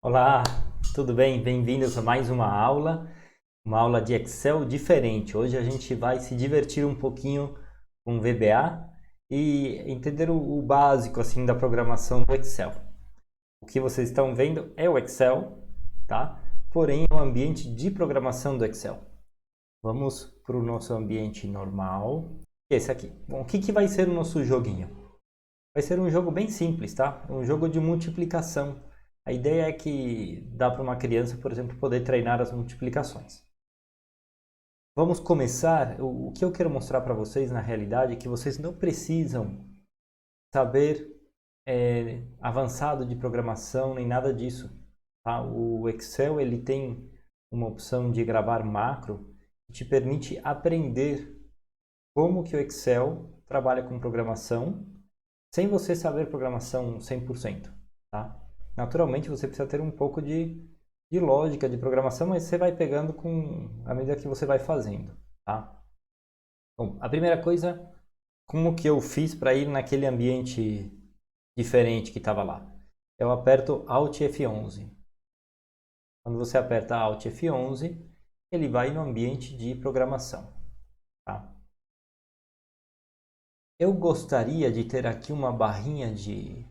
Olá, tudo bem? Bem-vindos a mais uma aula de Excel diferente. Hoje a gente vai se divertir um pouquinho com VBA e entender o básico assim da programação do Excel. O que vocês estão vendo é o Excel, tá? Porém, é o ambiente de programação do Excel. Vamos para o nosso ambiente normal. Esse aqui. Bom, o que vai ser o nosso joguinho? Vai ser um jogo bem simples, tá? Um jogo de multiplicação. A ideia é que dá para uma criança, por exemplo, poder treinar as multiplicações. Vamos começar. O que eu quero mostrar para vocês, na realidade, é que vocês não precisam saber avançado de programação nem nada disso. Tá? O Excel ele tem uma opção de gravar macro que te permite aprender como que o Excel trabalha com programação sem você saber programação 100%, tá? Naturalmente você precisa ter um pouco de lógica de programação, mas você vai pegando à medida que você vai fazendo, tá? Bom, a primeira coisa, como que eu fiz para ir naquele ambiente diferente que estava lá? Eu aperto Alt F11. Quando você aperta Alt F11, ele vai no ambiente de programação, tá? Eu gostaria de ter aqui uma barrinha de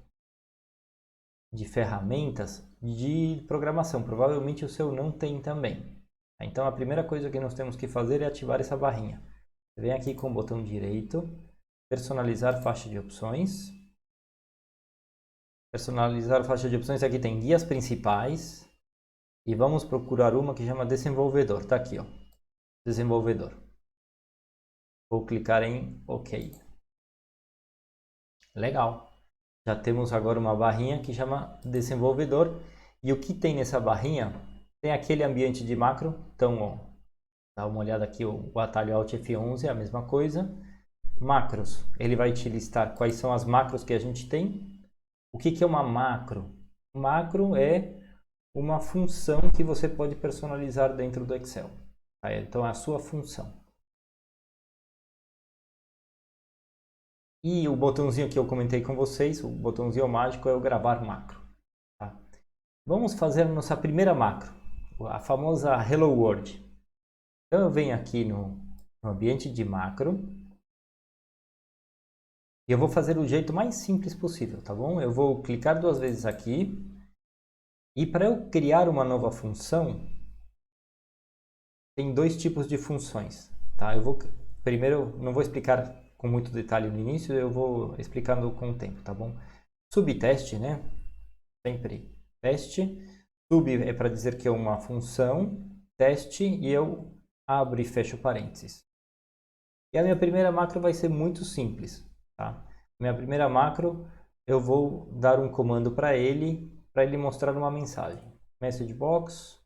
ferramentas de programação. Provavelmente o seu não tem também. Então a primeira coisa que nós temos que fazer é ativar essa barrinha. Vem aqui com o botão direito, personalizar faixa de opções. Personalizar faixa de opções, aqui tem guias principais. E vamos procurar uma que chama desenvolvedor. Está aqui, ó. Desenvolvedor. Vou clicar em OK. Legal. Já temos agora uma barrinha que chama desenvolvedor. E o que tem nessa barrinha? Tem aquele ambiente de macro. Então, ó, dá uma olhada aqui, o atalho Alt F11 é a mesma coisa. Macros, ele vai te listar quais são as macros que a gente tem. O que é uma macro? Macro é uma função que você pode personalizar dentro do Excel. Tá? Então, é a sua função. E o botãozinho que eu comentei com vocês, o botãozinho mágico, é o gravar macro. Tá? Vamos fazer a nossa primeira macro, a famosa Hello World. Então eu venho aqui no ambiente de macro e eu vou fazer do jeito mais simples possível, tá bom? Eu vou clicar duas vezes aqui e para eu criar uma nova função, tem dois tipos de funções, tá? Primeiro, não vou explicar com muito detalhe no início, eu vou explicando com o tempo, tá bom? Subteste, né? Sempre teste. Sub é para dizer que é uma função, teste, e eu abro e fecho parênteses. E a minha primeira macro vai ser muito simples, tá? Minha primeira macro, eu vou dar um comando para ele mostrar uma mensagem. Message box,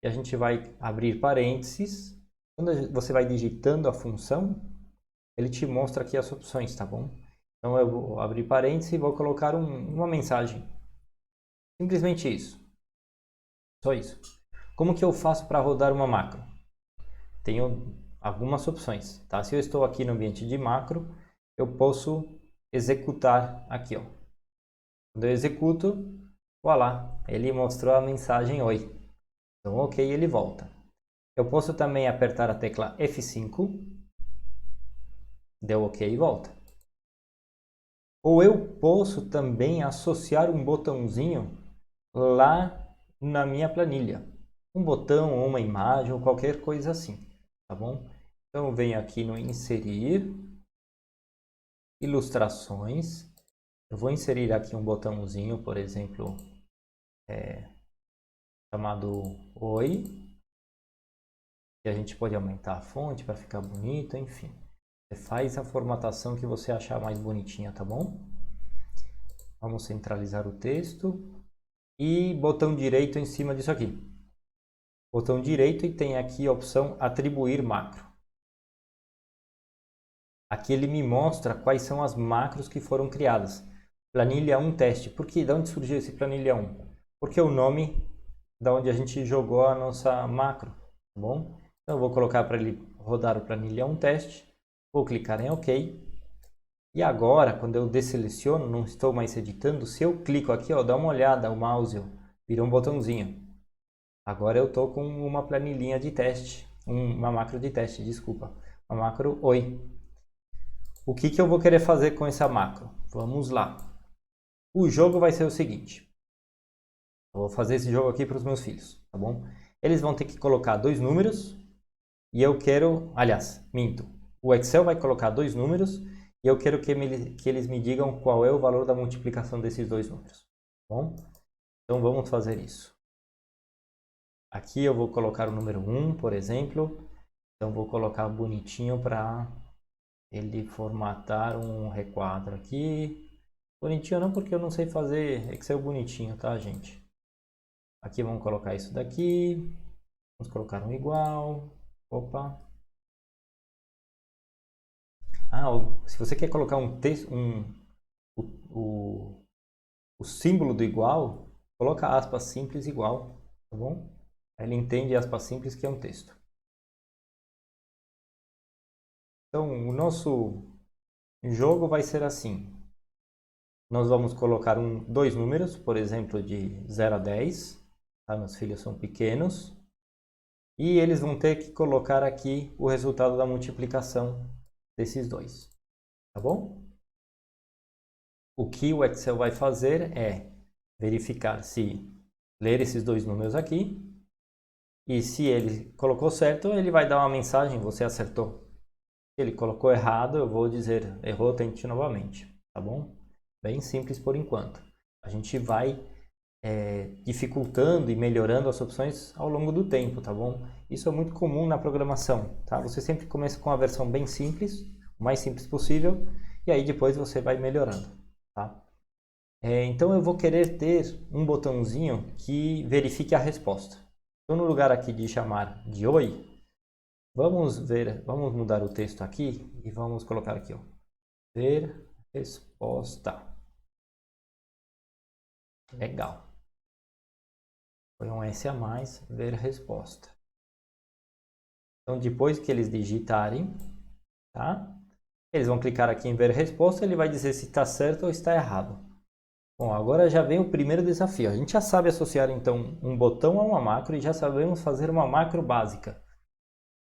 e a gente vai abrir parênteses. Quando você vai digitando a função, ele te mostra aqui as opções, tá bom? Então eu vou abrir parênteses e vou colocar uma mensagem. Simplesmente isso. Só isso. Como que eu faço para rodar uma macro? Tenho algumas opções, tá? Se eu estou aqui no ambiente de macro, eu posso executar aqui, ó. Quando eu executo, voilà, ele mostrou a mensagem Oi. Então, OK, ele volta. Eu posso também apertar a tecla F5, deu OK e volta. Ou eu posso também associar um botãozinho lá na minha planilha. Um botão ou uma imagem ou qualquer coisa assim, tá bom? Então eu venho aqui no inserir, ilustrações. Eu vou inserir aqui um botãozinho, por exemplo, chamado Oi. E a gente pode aumentar a fonte para ficar bonito, enfim. Você faz a formatação que você achar mais bonitinha, tá bom? Vamos centralizar o texto. E botão direito em cima disso aqui. Botão direito e tem aqui a opção atribuir macro. Aqui ele me mostra quais são as macros que foram criadas. Planilha 1 teste. Por quê? De onde surgiu esse planilha 1? Porque é o nome da onde a gente jogou a nossa macro, tá bom? Então eu vou colocar para ele rodar o planilha 1 teste. Vou clicar em OK. E agora, quando eu desseleciono, não estou mais editando, se eu clico aqui, ó, dá uma olhada, o mouse, ó, virou um botãozinho. Agora eu estou com uma planilhinha de teste, uma macro de teste, desculpa, uma macro Oi. O que eu vou querer fazer com essa macro? Vamos lá. O jogo vai ser o seguinte. Eu vou fazer esse jogo aqui para os meus filhos, tá bom? Eles vão ter que colocar 2 números e eu quero... Aliás, minto. O Excel vai colocar 2 números e eu quero que eles me digam qual é o valor da multiplicação desses 2 números, tá bom? Então vamos fazer isso. Aqui eu vou colocar o número 1, por exemplo. Então vou colocar bonitinho para ele formatar um requadro aqui. Bonitinho não, porque eu não sei fazer Excel bonitinho, tá, gente? Aqui vamos colocar isso daqui. Vamos colocar um igual. Opa. Se você quer colocar um texto, o símbolo do igual, coloca aspas simples igual, tá bom? Aí ele entende aspas simples que é um texto. Então, o nosso jogo vai ser assim. Nós vamos colocar 2 números, por exemplo, de 0 a 10. Tá? Meus filhos são pequenos. E eles vão ter que colocar aqui o resultado da multiplicação desses dois. Tá bom? O que o Excel vai fazer é verificar se ler esses 2 números aqui. E se ele colocou certo, ele vai dar uma mensagem, você acertou. Se ele colocou errado, eu vou dizer, errou, tente novamente. Tá bom? Bem simples por enquanto. A gente vai dificultando e melhorando as opções ao longo do tempo, tá bom? Isso é muito comum na programação, tá? Você sempre começa com a versão bem simples, o mais simples possível, e aí depois você vai melhorando, tá? Então eu vou querer ter um botãozinho que verifique a resposta. Então no lugar aqui de chamar de Oi, vamos mudar o texto aqui e vamos colocar aqui, ó, ver resposta. Legal. Foi um S a mais, ver resposta. Então, depois que eles digitarem, tá? Eles vão clicar aqui em ver resposta, ele vai dizer se está certo ou está errado. Bom, agora já vem o primeiro desafio. A gente já sabe associar, então, um botão a uma macro e já sabemos fazer uma macro básica.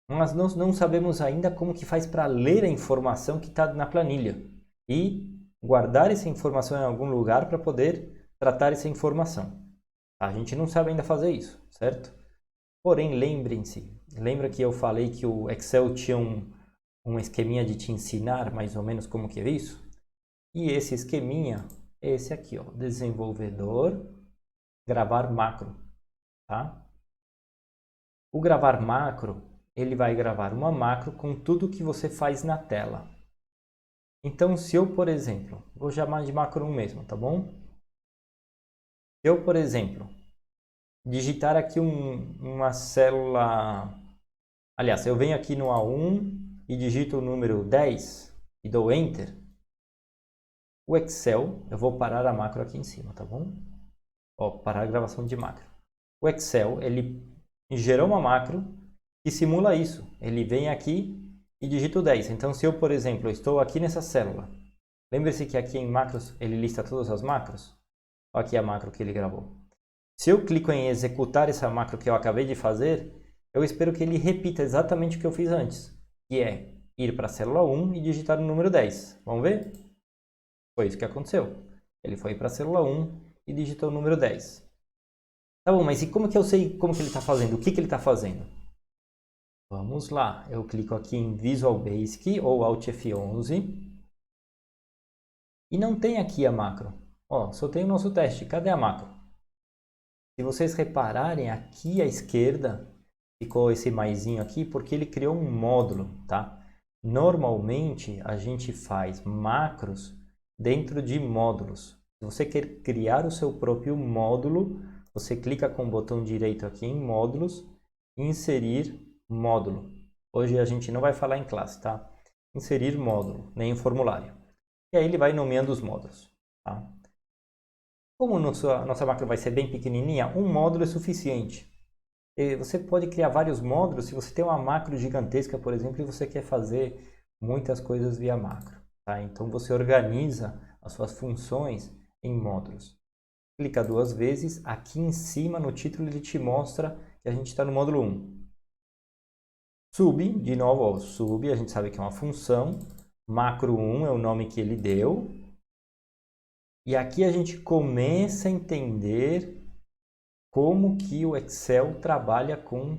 Mas não sabemos ainda como que faz para ler a informação que está na planilha e guardar essa informação em algum lugar para poder tratar essa informação. A gente não sabe ainda fazer isso, certo? Porém, lembra que eu falei que o Excel tinha um esqueminha de te ensinar mais ou menos como que é isso? E esse esqueminha é esse aqui, ó, desenvolvedor, gravar macro, tá? O gravar macro, ele vai gravar uma macro com tudo que você faz na tela. Então, se eu, por exemplo, vou chamar de macro 1 mesmo, tá bom? Se eu, por exemplo, digitar aqui uma célula... Aliás, eu venho aqui no A1 e digito o número 10 e dou Enter. O Excel, eu vou parar a macro aqui em cima, tá bom? Ó, parar a gravação de macro. O Excel, ele gerou uma macro que simula isso. Ele vem aqui e digita o 10. Então, se eu, por exemplo, estou aqui nessa célula, lembre-se que aqui em macros ele lista todas as macros. Olha aqui a macro que ele gravou. Se eu clico em executar essa macro que eu acabei de fazer, eu espero que ele repita exatamente o que eu fiz antes, que é ir para a célula 1 e digitar o número 10. Vamos ver? Foi isso que aconteceu. Ele foi para a célula 1 e digitou o número 10. Tá bom, mas e como que eu sei como que ele está fazendo? O que que ele está fazendo? Vamos lá. Eu clico aqui em Visual Basic ou Alt F11 e não tem aqui a macro. Ó, só tem o nosso teste. Cadê a macro? Se vocês repararem, aqui à esquerda ficou esse maisinho aqui porque ele criou um módulo, tá? Normalmente a gente faz macros dentro de módulos. Se você quer criar o seu próprio módulo, você clica com o botão direito aqui em módulos, inserir módulo. Hoje a gente não vai falar em classe, tá? Inserir módulo, nem em formulário. E aí ele vai nomeando os módulos, tá? Como nossa macro vai ser bem pequenininha, um módulo é suficiente. Você pode criar vários módulos se você tem uma macro gigantesca, por exemplo, e você quer fazer muitas coisas via macro. Tá? Então você organiza as suas funções em módulos. clica 2 vezes, aqui em cima no título ele te mostra que a gente está no módulo 1. Sub, de novo, ó, sub, a gente sabe que é uma função, macro 1 é o nome que ele deu, e aqui a gente começa a entender como que o Excel trabalha com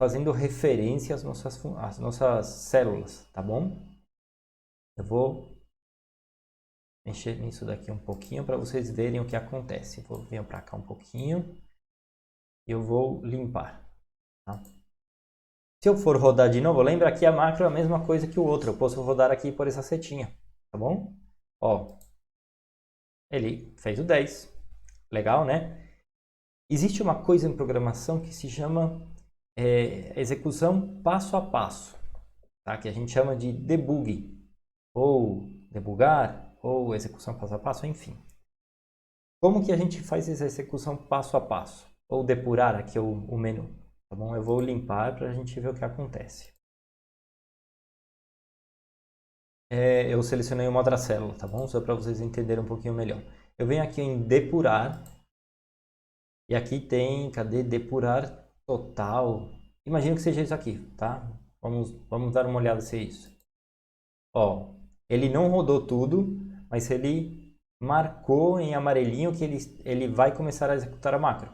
fazendo referência às nossas células, tá bom? Eu vou mexer nisso daqui um pouquinho para vocês verem o que acontece. Vou vir para cá um pouquinho e eu vou limpar. Tá? Se eu for rodar de novo, lembra que a macro é a mesma coisa que o outro. Eu posso rodar aqui por essa setinha, tá bom? Ó, ele fez o 10. Legal, né? Existe uma coisa em programação que se chama execução passo a passo, tá? Que a gente chama de debug, ou debugar, ou execução passo a passo, enfim. Como que a gente faz essa execução passo a passo? Ou depurar aqui o menu, tá bom? Eu vou limpar para a gente ver o que acontece. Eu selecionei uma outra célula, tá bom? Só para vocês entenderem um pouquinho melhor. Eu venho aqui em depurar, e aqui tem, cadê? Depurar total. Imagino que seja isso aqui, tá? Vamos dar uma olhada se é isso. Ó, ele não rodou tudo, mas ele marcou em amarelinho que ele vai começar a executar a macro,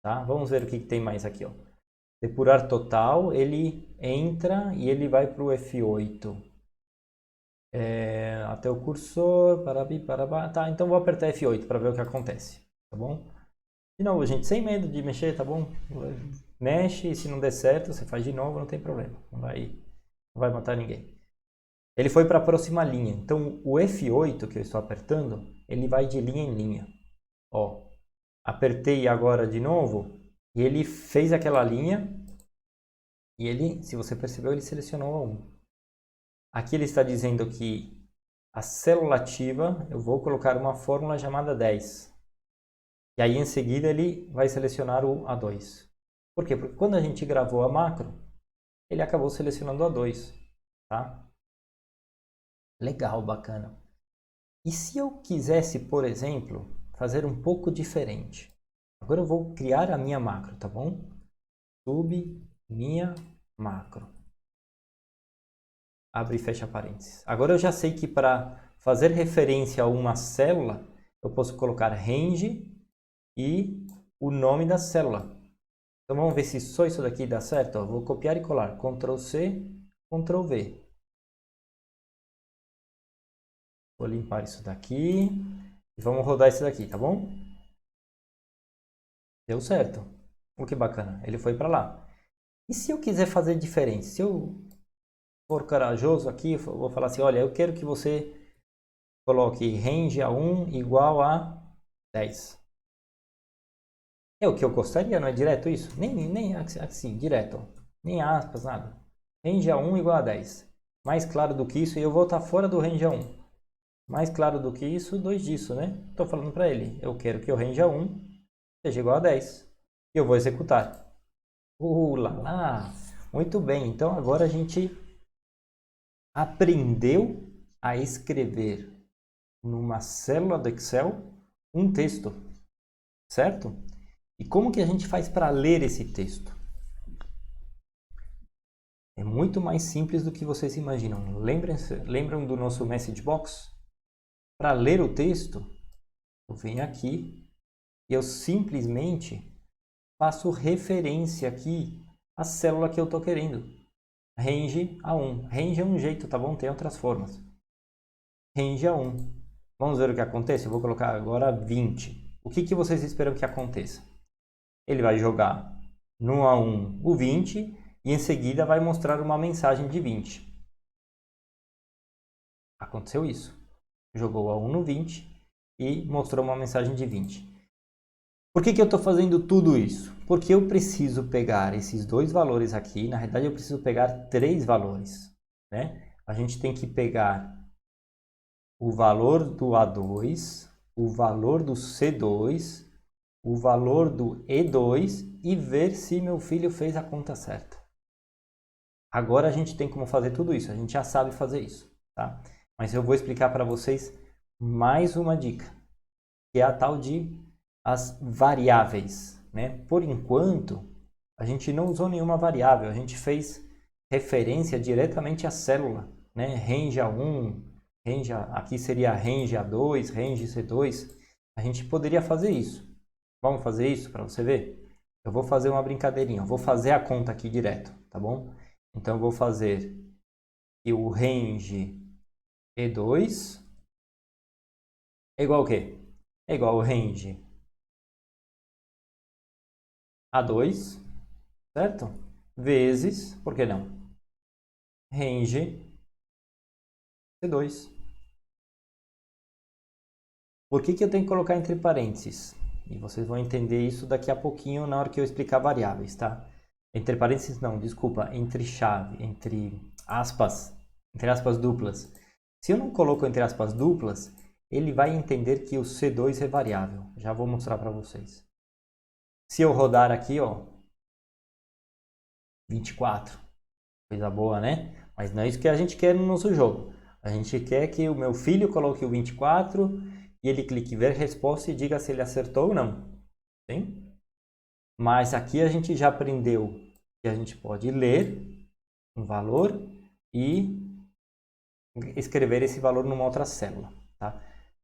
tá? Vamos ver o que tem mais aqui, ó. Depurar total, ele entra e ele vai para o F8. Até o cursor, tá? Então vou apertar F8 para ver o que acontece, tá bom? De novo, gente, sem medo de mexer, tá bom? Mexe, e se não der certo, você faz de novo, não tem problema. Não vai matar ninguém. Ele foi para a próxima linha. Então, o F8 que eu estou apertando, ele vai de linha em linha. Ó, apertei agora de novo e ele fez aquela linha e ele, se você percebeu, ele selecionou a 1. Aqui ele está dizendo que a célula ativa, eu vou colocar uma fórmula chamada 10. E aí, em seguida, ele vai selecionar o A2. Por quê? Porque quando a gente gravou a macro, ele acabou selecionando o A2. Tá? Legal, bacana. E se eu quisesse, por exemplo, fazer um pouco diferente? Agora eu vou criar a minha macro, tá bom? Sub minha macro. Abre e fecha parênteses. Agora eu já sei que para fazer referência a uma célula, eu posso colocar range e o nome da célula. Então vamos ver se só isso daqui dá certo. Ó, vou copiar e colar. Ctrl C, Ctrl V. Vou limpar isso daqui. E vamos rodar isso daqui, tá bom? Deu certo. Que bacana. Ele foi para lá. E se eu quiser fazer diferente? Se eu for corajoso aqui, eu vou falar assim, olha, eu quero que você coloque range A1 igual a 10. É o que eu gostaria, não é direto isso? Nem assim, direto. Nem aspas, nada. Range A1 igual a 10. Mais claro do que isso, e eu vou estar fora do range A1. Mais claro do que isso, 2 disso, né? Estou falando para ele, eu quero que o range A1 seja igual a 10. E eu vou executar. Lá, lá. Muito bem, então agora a gente aprendeu a escrever numa célula do Excel um texto, certo? E como que a gente faz para ler esse texto? É muito mais simples do que vocês imaginam. Lembram do nosso message box? Para ler o texto, eu venho aqui e eu simplesmente faço referência aqui à célula que eu estou querendo. Range A1. Range é um jeito, tá bom? Tem outras formas. Range A1. Vamos ver o que acontece? Eu vou colocar agora 20. O que vocês esperam que aconteça? Ele vai jogar no A1 o 20 e em seguida vai mostrar uma mensagem de 20. Aconteceu isso. Jogou A1 no 20 e mostrou uma mensagem de 20. Por que eu estou fazendo tudo isso? Porque eu preciso pegar esses 2 valores aqui. Na realidade, eu preciso pegar 3 valores. Né? A gente tem que pegar o valor do A2, o valor do C2, o valor do E2 e ver se meu filho fez a conta certa. Agora a gente tem como fazer tudo isso, a gente já sabe fazer isso, tá? Mas eu vou explicar para vocês mais uma dica, que é a tal de as variáveis, né? Por enquanto, a gente não usou nenhuma variável, a gente fez referência diretamente à célula, né? Range A1, range aqui seria range A2, range C2. A gente poderia fazer isso. Vamos fazer isso para você ver? Eu vou fazer uma brincadeirinha, eu vou fazer a conta aqui direto, tá bom? Então eu vou fazer que o range E2 é igual ao quê? É igual ao range A2, certo? Vezes, por que não? Range C2. Por que eu tenho que colocar entre parênteses? E vocês vão entender isso daqui a pouquinho na hora que eu explicar variáveis, tá? Entre parênteses não, desculpa, entre chave, entre aspas duplas. Se eu não coloco entre aspas duplas, ele vai entender que o C2 é variável. Já vou mostrar para vocês. Se eu rodar aqui, ó, 24. Coisa boa, né? Mas não é isso que a gente quer no nosso jogo. A gente quer que o meu filho coloque o 24 e ele clique em ver resposta e diga se ele acertou ou não. Sim? Mas aqui a gente já aprendeu que a gente pode ler um valor e escrever esse valor numa outra célula. Tá?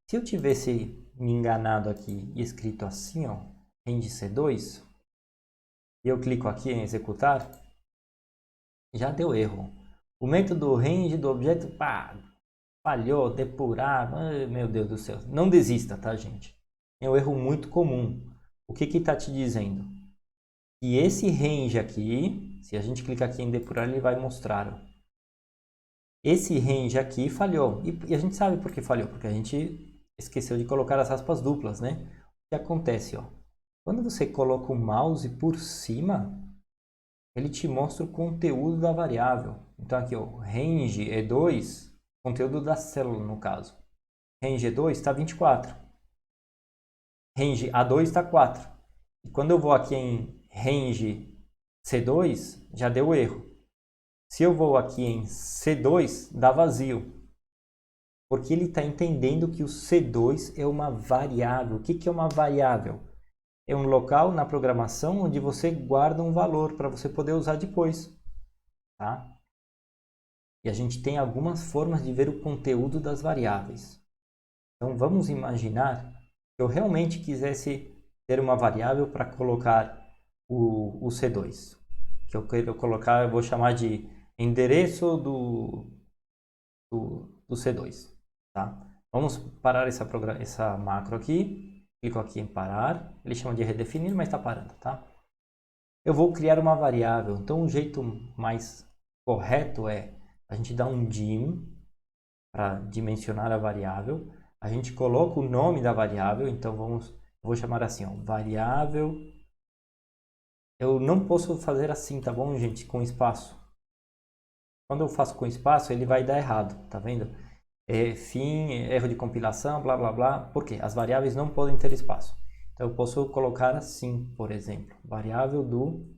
Se eu tivesse me enganado aqui e escrito assim, ó, range C2, e eu clico aqui em executar, já deu erro. O método range do objeto, pá, falhou, depurar, ai, meu Deus do céu. Não desista, tá, gente? É um erro muito comum. O que está te dizendo? E esse range aqui, se a gente clicar aqui em depurar, ele vai mostrar. Ó. Esse range aqui falhou. E a gente sabe por que falhou, porque a gente esqueceu de colocar as aspas duplas, né? O que acontece, ó? Quando você coloca o mouse por cima, ele te mostra o conteúdo da variável. Então aqui, ó, range E2, conteúdo da célula no caso. Range E2 está 24. Range A2 está 4. E quando eu vou aqui em range C2, já deu erro. Se eu vou aqui em C2, dá vazio. Porque ele está entendendo que o C2 é uma variável. O que é uma variável? É um local na programação onde você guarda um valor para você poder usar depois. Tá? E a gente tem algumas formas de ver o conteúdo das variáveis. Então vamos imaginar que eu realmente quisesse ter uma variável para colocar o C2. Que eu quero colocar, eu vou chamar de endereço do C2. Tá? Vamos parar essa macro aqui. Clico aqui em parar. Ele chama de redefinir, mas está parando. Tá? Eu vou criar uma variável. Então o jeito mais correto é a gente dar um dim para dimensionar a variável. A gente coloca o nome da variável. Então vou chamar assim, ó, variável. Eu não posso fazer assim, tá bom, gente? Com espaço. Quando eu faço com espaço, ele vai dar errado, tá vendo? Fim, erro de compilação, blá, blá, blá. Por quê? As variáveis não podem ter espaço. Então, eu posso colocar assim, por exemplo, variável do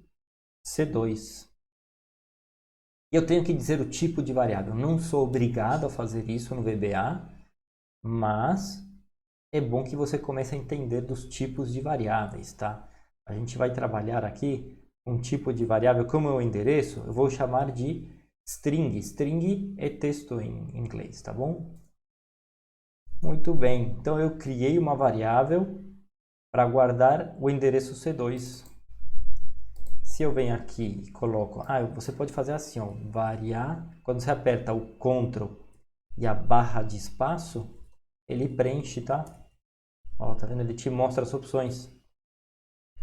C2. E eu tenho que dizer o tipo de variável. Não sou obrigado a fazer isso no VBA, mas é bom que você comece a entender dos tipos de variáveis, tá? A gente vai trabalhar aqui um tipo de variável, como é o endereço, eu vou chamar de string. String é texto em inglês, tá bom? Muito bem, então eu criei uma variável para guardar o endereço C2. Se eu venho aqui e coloco, você pode fazer assim, ó, variar, quando você aperta o Ctrl e a barra de espaço, ele preenche, tá? Ó, tá vendo? Ele te mostra as opções.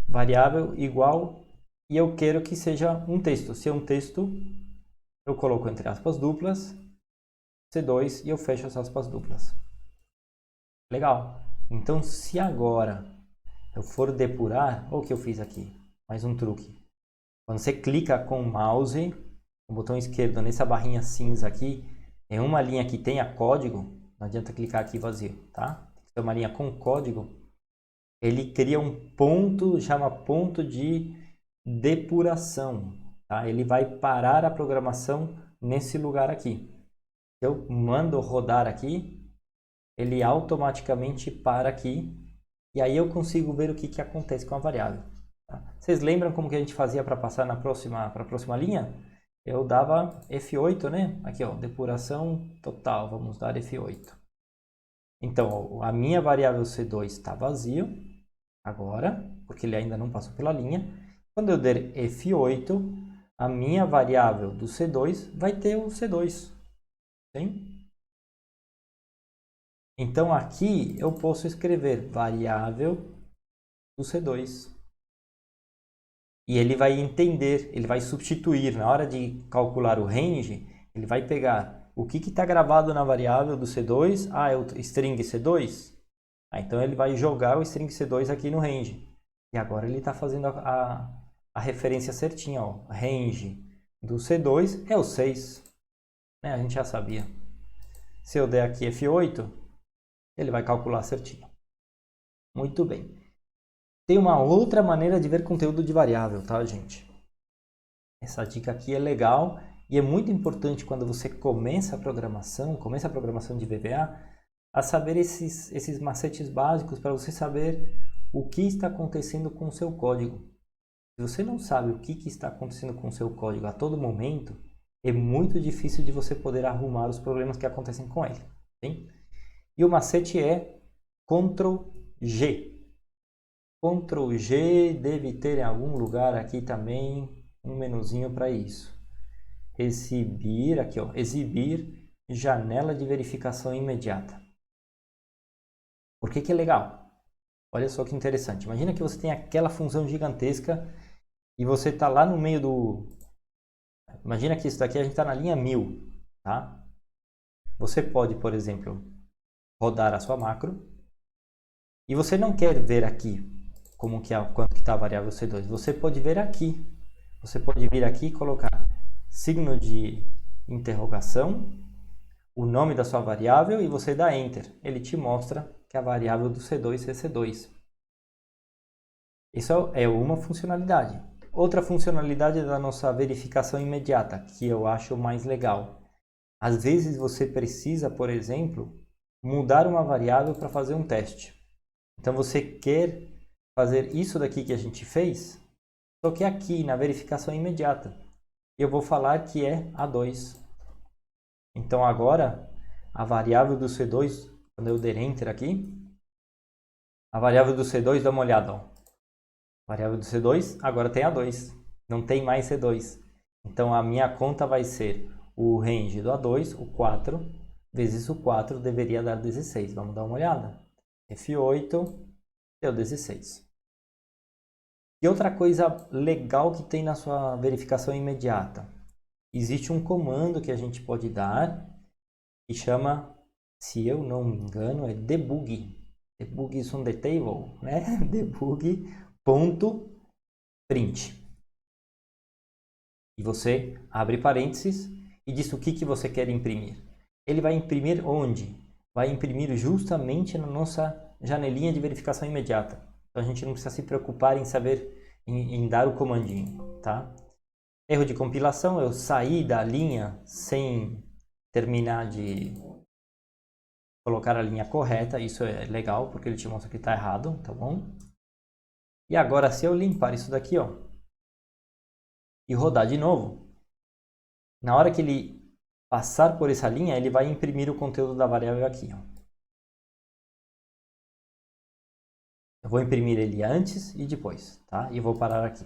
Variável igual, e eu quero que seja um texto. Se é um texto, eu coloco entre aspas duplas, C2, e eu fecho as aspas duplas. Legal. Então, se agora eu for depurar, olha o que eu fiz aqui. Mais um truque. Quando você clica com o mouse, o botão esquerdo nessa barrinha cinza aqui, em uma linha que tenha código, não adianta clicar aqui vazio, tá? Tem que ter uma linha com código. Ele cria um ponto, chama ponto de depuração, tá? Ele vai parar a programação nesse lugar aqui. Se eu mando rodar aqui, ele automaticamente para aqui E aí eu consigo ver o que acontece com a variável. Tá? Vocês lembram como que a gente fazia para passar para a próxima linha? Eu dava F8, né? Aqui, ó, depuração total, vamos dar F8. Então, a minha variável C2 está vazio agora, porque ele ainda não passou pela linha. Quando eu der F8, a minha variável do C2 vai ter o C2. Sim? Então, aqui eu posso escrever variável do C2. E ele vai entender, ele vai substituir. Na hora de calcular o range, ele vai pegar o que está gravado na variável do C2. Ah, é o string C2? Ah, então ele vai jogar o string C2 aqui no range. E agora ele está fazendo a referência certinha. Ó. Range do C2 é o 6. Né? A gente já sabia. Se eu der aqui F8, ele vai calcular certinho. Muito bem. Tem uma outra maneira de ver conteúdo de variável, tá, gente? Essa dica aqui é legal e é muito importante quando você começa a programação de VBA, a saber esses macetes básicos para você saber o que está acontecendo com o seu código. Se você não sabe o que está acontecendo com o seu código a todo momento, é muito difícil de você poder arrumar os problemas que acontecem com ele. Sim? E o macete é Ctrl G. Ctrl G deve ter em algum lugar aqui também um menuzinho para isso. Exibir, aqui ó, exibir janela de verificação imediata. Por que é legal? Olha só que interessante. Imagina que você tem aquela função gigantesca e você está lá no meio do... Imagina que isso daqui a gente está na linha 1000, tá? Você pode, por exemplo, rodar a sua macro e você não quer ver aqui como que é, quanto que está a variável C2. Você pode ver aqui. Você pode vir aqui e colocar signo de interrogação, o nome da sua variável e você dá Enter. Ele te mostra que a variável do C2 é C2. Isso é uma funcionalidade. Outra funcionalidade é da nossa verificação imediata, que eu acho mais legal. Às vezes você precisa, por exemplo, mudar uma variável para fazer um teste. Então você quer fazer isso daqui que a gente fez, só que aqui na verificação imediata. Eu vou falar que é A2. Então agora a variável do C2, quando eu der Enter aqui, a variável do C2, dá uma olhada. Ó. A variável do C2 agora tem A2. Não tem mais C2. Então a minha conta vai ser o range do A2, o 4, vezes o 4 deveria dar 16. Vamos dar uma olhada. F8 deu 16. E outra coisa legal que tem na sua verificação imediata. Existe um comando que a gente pode dar que chama, se eu não me engano, é debug. Debug is on the table, né? Debug.print. E você abre parênteses e diz o que você quer imprimir. Ele vai imprimir onde? Vai imprimir justamente na nossa janelinha de verificação imediata. Então a gente não precisa se preocupar em saber, em dar o comandinho, tá? Erro de compilação, eu saí da linha sem terminar de colocar a linha correta. Isso é legal, porque ele te mostra que está errado, tá bom? E agora, se eu limpar isso daqui, ó, e rodar de novo, na hora que ele passar por essa linha, ele vai imprimir o conteúdo da variável aqui, ó. Eu vou imprimir ele antes e depois, tá? E vou parar aqui.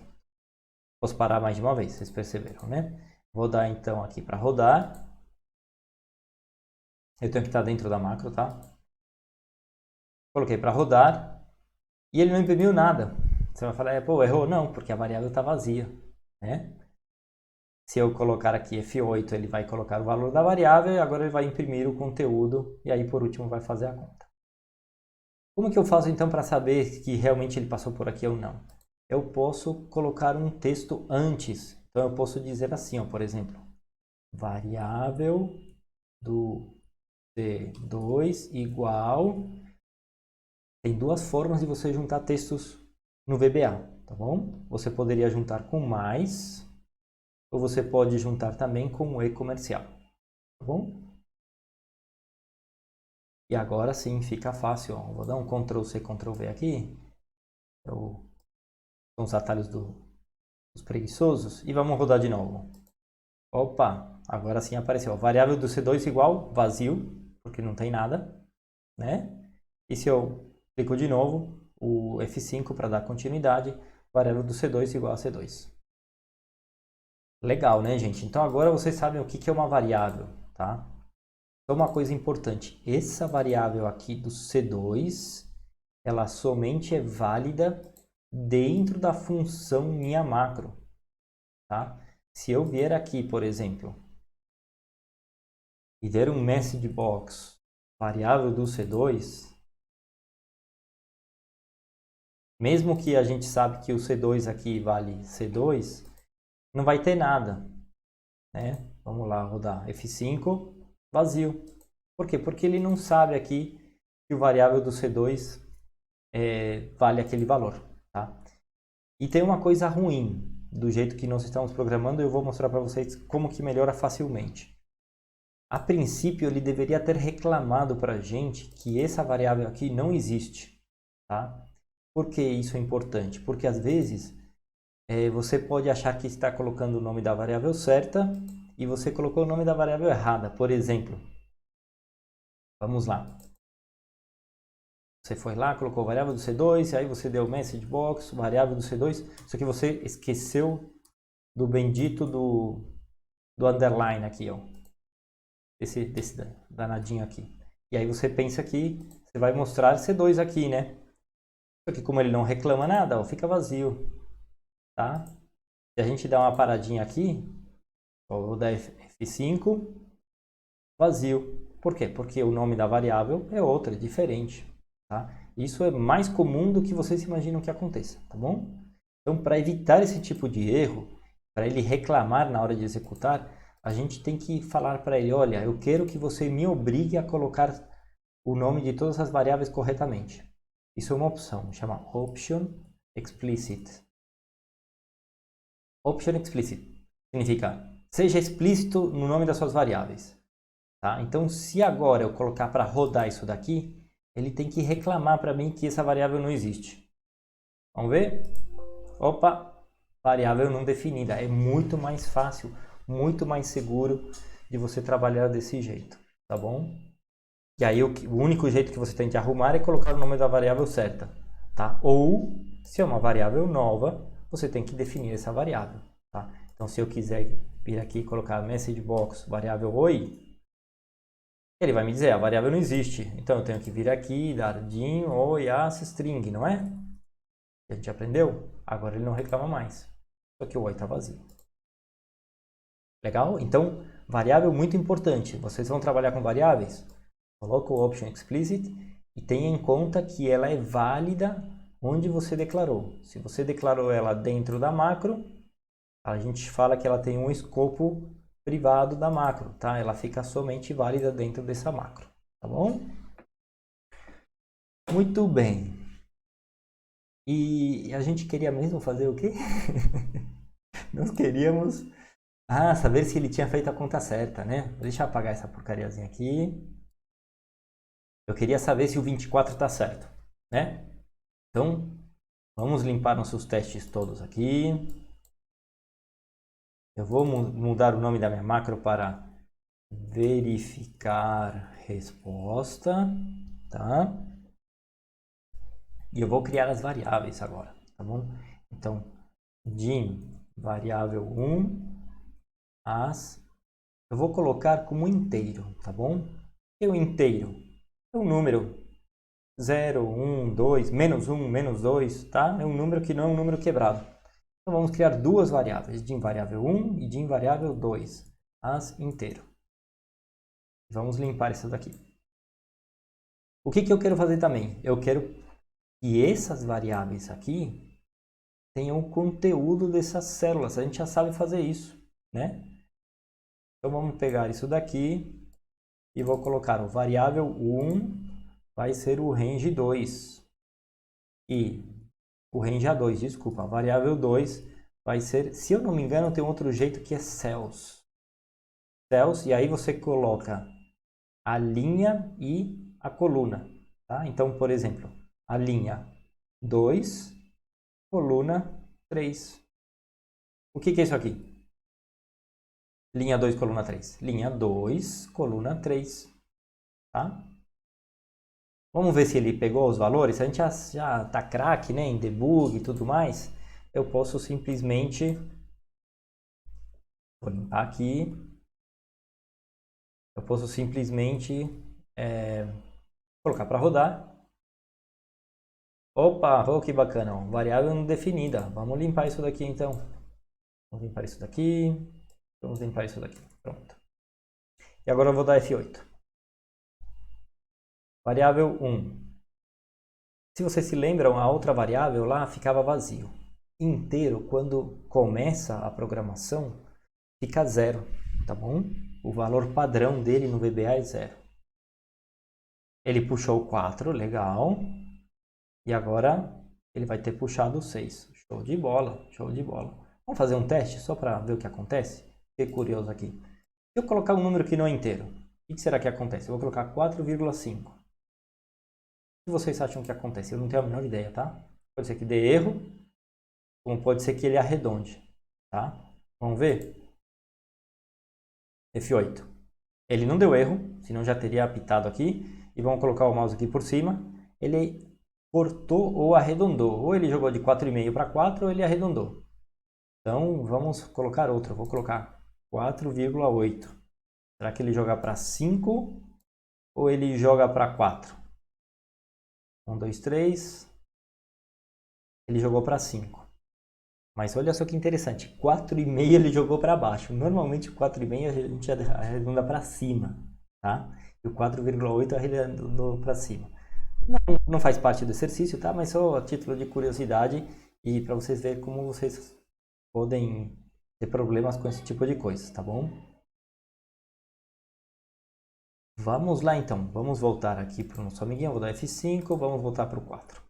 Posso parar mais de uma vez, vocês perceberam, né? Vou dar então aqui para rodar. Eu tenho que estar dentro da macro, tá? Coloquei para rodar e ele não imprimiu nada. Você vai falar, pô, errou? Não, porque a variável está vazia, né? Se eu colocar aqui F8, ele vai colocar o valor da variável e agora ele vai imprimir o conteúdo e aí por último vai fazer a conta. Como que eu faço então para saber que realmente ele passou por aqui ou não? Eu posso colocar um texto antes. Então eu posso dizer assim, ó, por exemplo, variável do C2 igual... Tem duas formas de você juntar textos no VBA, tá bom? Você poderia juntar com mais, ou você pode juntar também com o e-comercial, tá bom? E agora sim fica fácil. Ó. Vou dar um Ctrl C, Ctrl V aqui. São os atalhos dos preguiçosos. E vamos rodar de novo. Opa, agora sim apareceu. Variável do C2 igual vazio, porque não tem nada, né? E se eu clico de novo, o F5 para dar continuidade, variável do C2 igual a C2. Legal, né, gente? Então agora vocês sabem o que é uma variável, tá? Então uma coisa importante, essa variável aqui do C2, ela somente é válida dentro da função minha macro, tá? Se eu vier aqui, por exemplo, e der um message box variável do C2, mesmo que a gente sabe que o C2 aqui vale C2, não vai ter nada, né? Vamos lá, rodar F5, vazio. Por quê? Porque ele não sabe aqui que o variável do C2 vale aquele valor, tá? E tem uma coisa ruim, do jeito que nós estamos programando, eu vou mostrar para vocês como que melhora facilmente. A princípio, ele deveria ter reclamado para a gente que essa variável aqui não existe, tá? Por que isso é importante? Porque às vezes você pode achar que está colocando o nome da variável certa e você colocou o nome da variável errada. Por exemplo, vamos lá. Você foi lá, colocou variável do C2, aí você deu message box, variável do C2, só que você esqueceu do bendito do underline aqui, ó. Desse danadinho aqui. E aí você pensa que você vai mostrar C2 aqui, né? Só que como ele não reclama nada, ó, fica vazio, tá? Se a gente dá uma paradinha aqui, ó, vou dar F5, vazio. Por quê? Porque o nome da variável é outra, é diferente, tá? Isso é mais comum do que vocês imaginam que aconteça, tá bom? Então, para evitar esse tipo de erro, para ele reclamar na hora de executar, a gente tem que falar para ele, olha, eu quero que você me obrigue a colocar o nome de todas as variáveis corretamente. Isso é uma opção, chama Option Explicit. Option Explicit significa, seja explícito no nome das suas variáveis. Tá? Então, se agora eu colocar para rodar isso daqui, ele tem que reclamar para mim que essa variável não existe. Vamos ver? Opa, variável não definida. É muito mais fácil, muito mais seguro de você trabalhar desse jeito, tá bom? E aí o único jeito que você tem que arrumar é colocar o nome da variável certa, tá? Ou, se é uma variável nova, você tem que definir essa variável, tá? Então, se eu quiser vir aqui e colocar message box variável oi, ele vai me dizer, a variável não existe. Então, eu tenho que vir aqui, dar din, oi, as, string, não é? A gente aprendeu? Agora ele não reclama mais. Só que o oi está vazio. Legal? Então, variável muito importante. Vocês vão trabalhar com variáveis? Coloca o option explicit e tenha em conta que ela é válida onde você declarou. Se você declarou ela dentro da macro, a gente fala que ela tem um escopo privado da macro, tá? Ela fica somente válida dentro dessa macro, tá bom? Muito bem. E a gente queria mesmo fazer o quê? Nós queríamos saber se ele tinha feito a conta certa, né? Deixa eu apagar essa porcariazinha aqui. Eu queria saber se o 24 está certo, né? Então, vamos limpar nossos testes todos aqui. Eu vou mudar o nome da minha macro para verificar resposta, tá? E eu vou criar as variáveis agora, tá bom? Então, din variável 1, as, eu vou colocar como inteiro, tá bom? E o inteiro é um número 0, 1, 2, -1, -2, tá? É um número que não é um número quebrado. Então vamos criar duas variáveis, din variável 1 e din variável 2, as inteiro. Vamos limpar isso daqui. O que eu quero fazer também? Eu quero que essas variáveis aqui tenham o conteúdo dessas células. A gente já sabe fazer isso, né? Então vamos pegar isso daqui e vou colocar o variável 1 vai ser o range 2 e o range A2, desculpa, a variável 2 vai ser, se eu não me engano, tem outro jeito que é cells. Cells, e aí você coloca a linha e a coluna. Tá? Então, por exemplo, a linha 2, coluna 3. O que é isso aqui? Linha 2, coluna 3. Linha 2, coluna 3. Tá? Vamos ver se ele pegou os valores. A gente já tá craque, né, em debug e tudo mais. Eu posso simplesmente... Vou limpar aqui. Eu posso simplesmente colocar para rodar. Opa, oh, que bacana. Variável não definida. Vamos limpar isso daqui então. Vamos limpar isso daqui. Vamos limpar isso daqui. Pronto. E agora eu vou dar F8. Variável 1. Se vocês se lembram, a outra variável lá ficava vazio. Inteiro, quando começa a programação, fica 0, tá bom? O valor padrão dele no VBA é 0. Ele puxou 4, legal. E agora ele vai ter puxado 6. Show de bola, show de bola. Vamos fazer um teste só para ver o que acontece? Fiquei curioso aqui. Se eu colocar um número que não é inteiro, o que será que acontece? Eu vou colocar 4,5. O que vocês acham que acontece? Eu não tenho a menor ideia, tá? Pode ser que dê erro, como pode ser que ele arredonde, tá? Vamos ver? F8. Ele não deu erro, senão já teria apitado aqui. E vamos colocar o mouse aqui por cima. Ele cortou ou arredondou. Ou ele jogou de 4,5 para 4 ou ele arredondou. Então vamos colocar outro. Eu vou colocar 4,8. Será que ele joga para 5 ou ele joga para 4? 1, 2, 3. Ele jogou para 5. Mas olha só que interessante. 4,5 ele jogou para baixo. Normalmente o 4,5 a gente arredonda para cima. Tá? E o 4,8 arredondou para cima. Não faz parte do exercício, tá? Mas só a título de curiosidade e para vocês verem como vocês podem ter problemas com esse tipo de coisa, tá bom? Vamos lá então, vamos voltar aqui para o nosso amiguinho, vou dar F5, vamos voltar para o 4.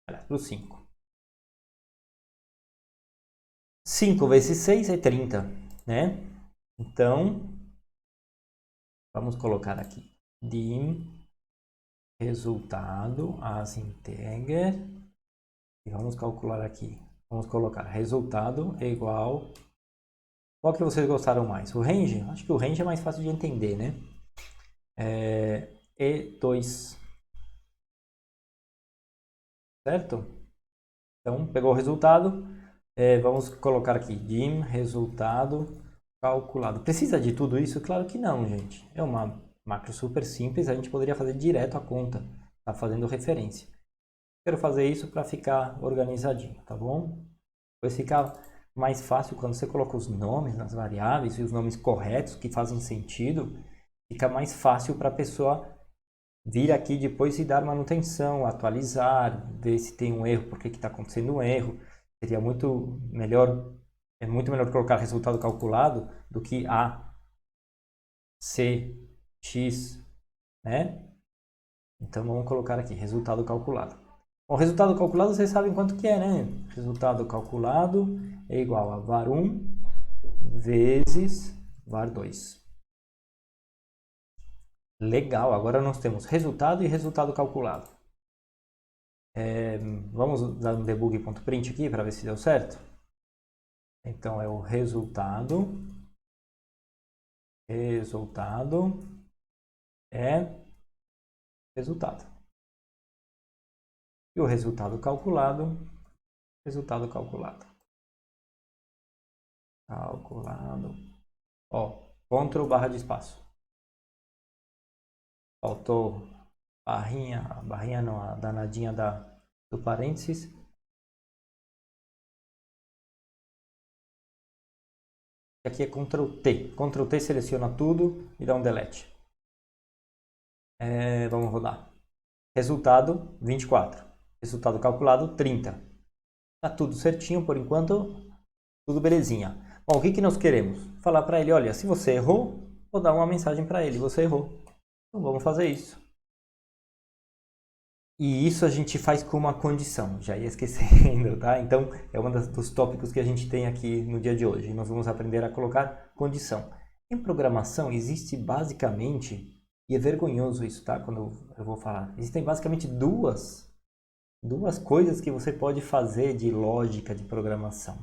Olha, para o 5. 5 vezes 6 é 30, né? Então, vamos colocar aqui dim resultado as integer e vamos calcular aqui. Vamos colocar resultado é igual... Qual que vocês gostaram mais? O range? Acho que o range é mais fácil de entender, né? E2. Certo? Então, pegou o resultado. Vamos colocar aqui dim resultado calculado. Precisa de tudo isso? Claro que não, gente. É uma macro super simples. A gente poderia fazer direto a conta. Tá fazendo referência. Quero fazer isso para ficar organizadinho, tá bom? Vai ficar mais fácil quando você coloca os nomes nas variáveis e os nomes corretos que fazem sentido. Fica mais fácil para a pessoa vir aqui depois e dar manutenção, atualizar, ver se tem um erro, por que está acontecendo um erro. Seria muito melhor, é muito melhor colocar resultado calculado do que A, C, X, né? Então vamos colocar aqui, resultado calculado. Bom, resultado calculado vocês sabem quanto que é, né? Resultado calculado é igual a var1 vezes var2. Legal, agora nós temos resultado e resultado calculado. Vamos usar um debug.print aqui para ver se deu certo. Então é o resultado é resultado. E o resultado calculado. Ó, Ctrl barra de espaço. Faltou barrinha não, a danadinha do parênteses. Aqui é Ctrl T. Ctrl T seleciona tudo e dá um delete. Vamos rodar. Resultado 24. Resultado calculado 30. Tá tudo certinho por enquanto. Tudo belezinha. Bom, o que nós queremos? Falar para ele, olha, se você errou, vou dar uma mensagem para ele, você errou. Então vamos fazer isso. E isso a gente faz com uma condição, já ia esquecendo, tá? Então, é um dos tópicos que a gente tem aqui no dia de hoje. Nós vamos aprender a colocar condição. Em programação, existe basicamente E é vergonhoso isso, tá? Quando eu vou falar. Existem basicamente duas coisas que você pode fazer de lógica de programação.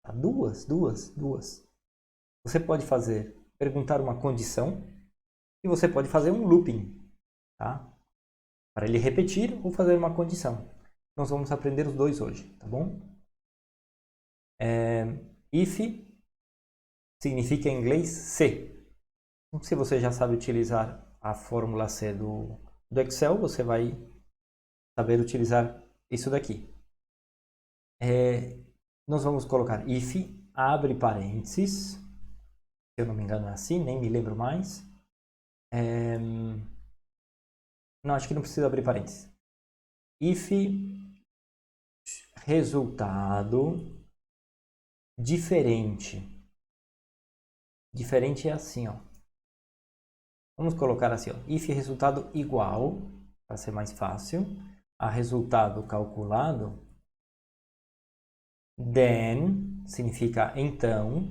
Tá? Duas. Você pode perguntar uma condição e você pode fazer um looping, tá? Para ele repetir ou fazer uma condição. Nós vamos aprender os dois hoje, tá bom? If significa em inglês se. Então, se você já sabe utilizar a fórmula C do Excel, você vai saber utilizar isso daqui. Nós vamos colocar if, abre parênteses, se eu não me engano é assim, nem me lembro mais. Não, acho que não precisa abrir parênteses. If resultado diferente. Diferente é assim, ó. Vamos colocar assim, ó. If resultado igual, para ser mais fácil, a resultado calculado, then significa então,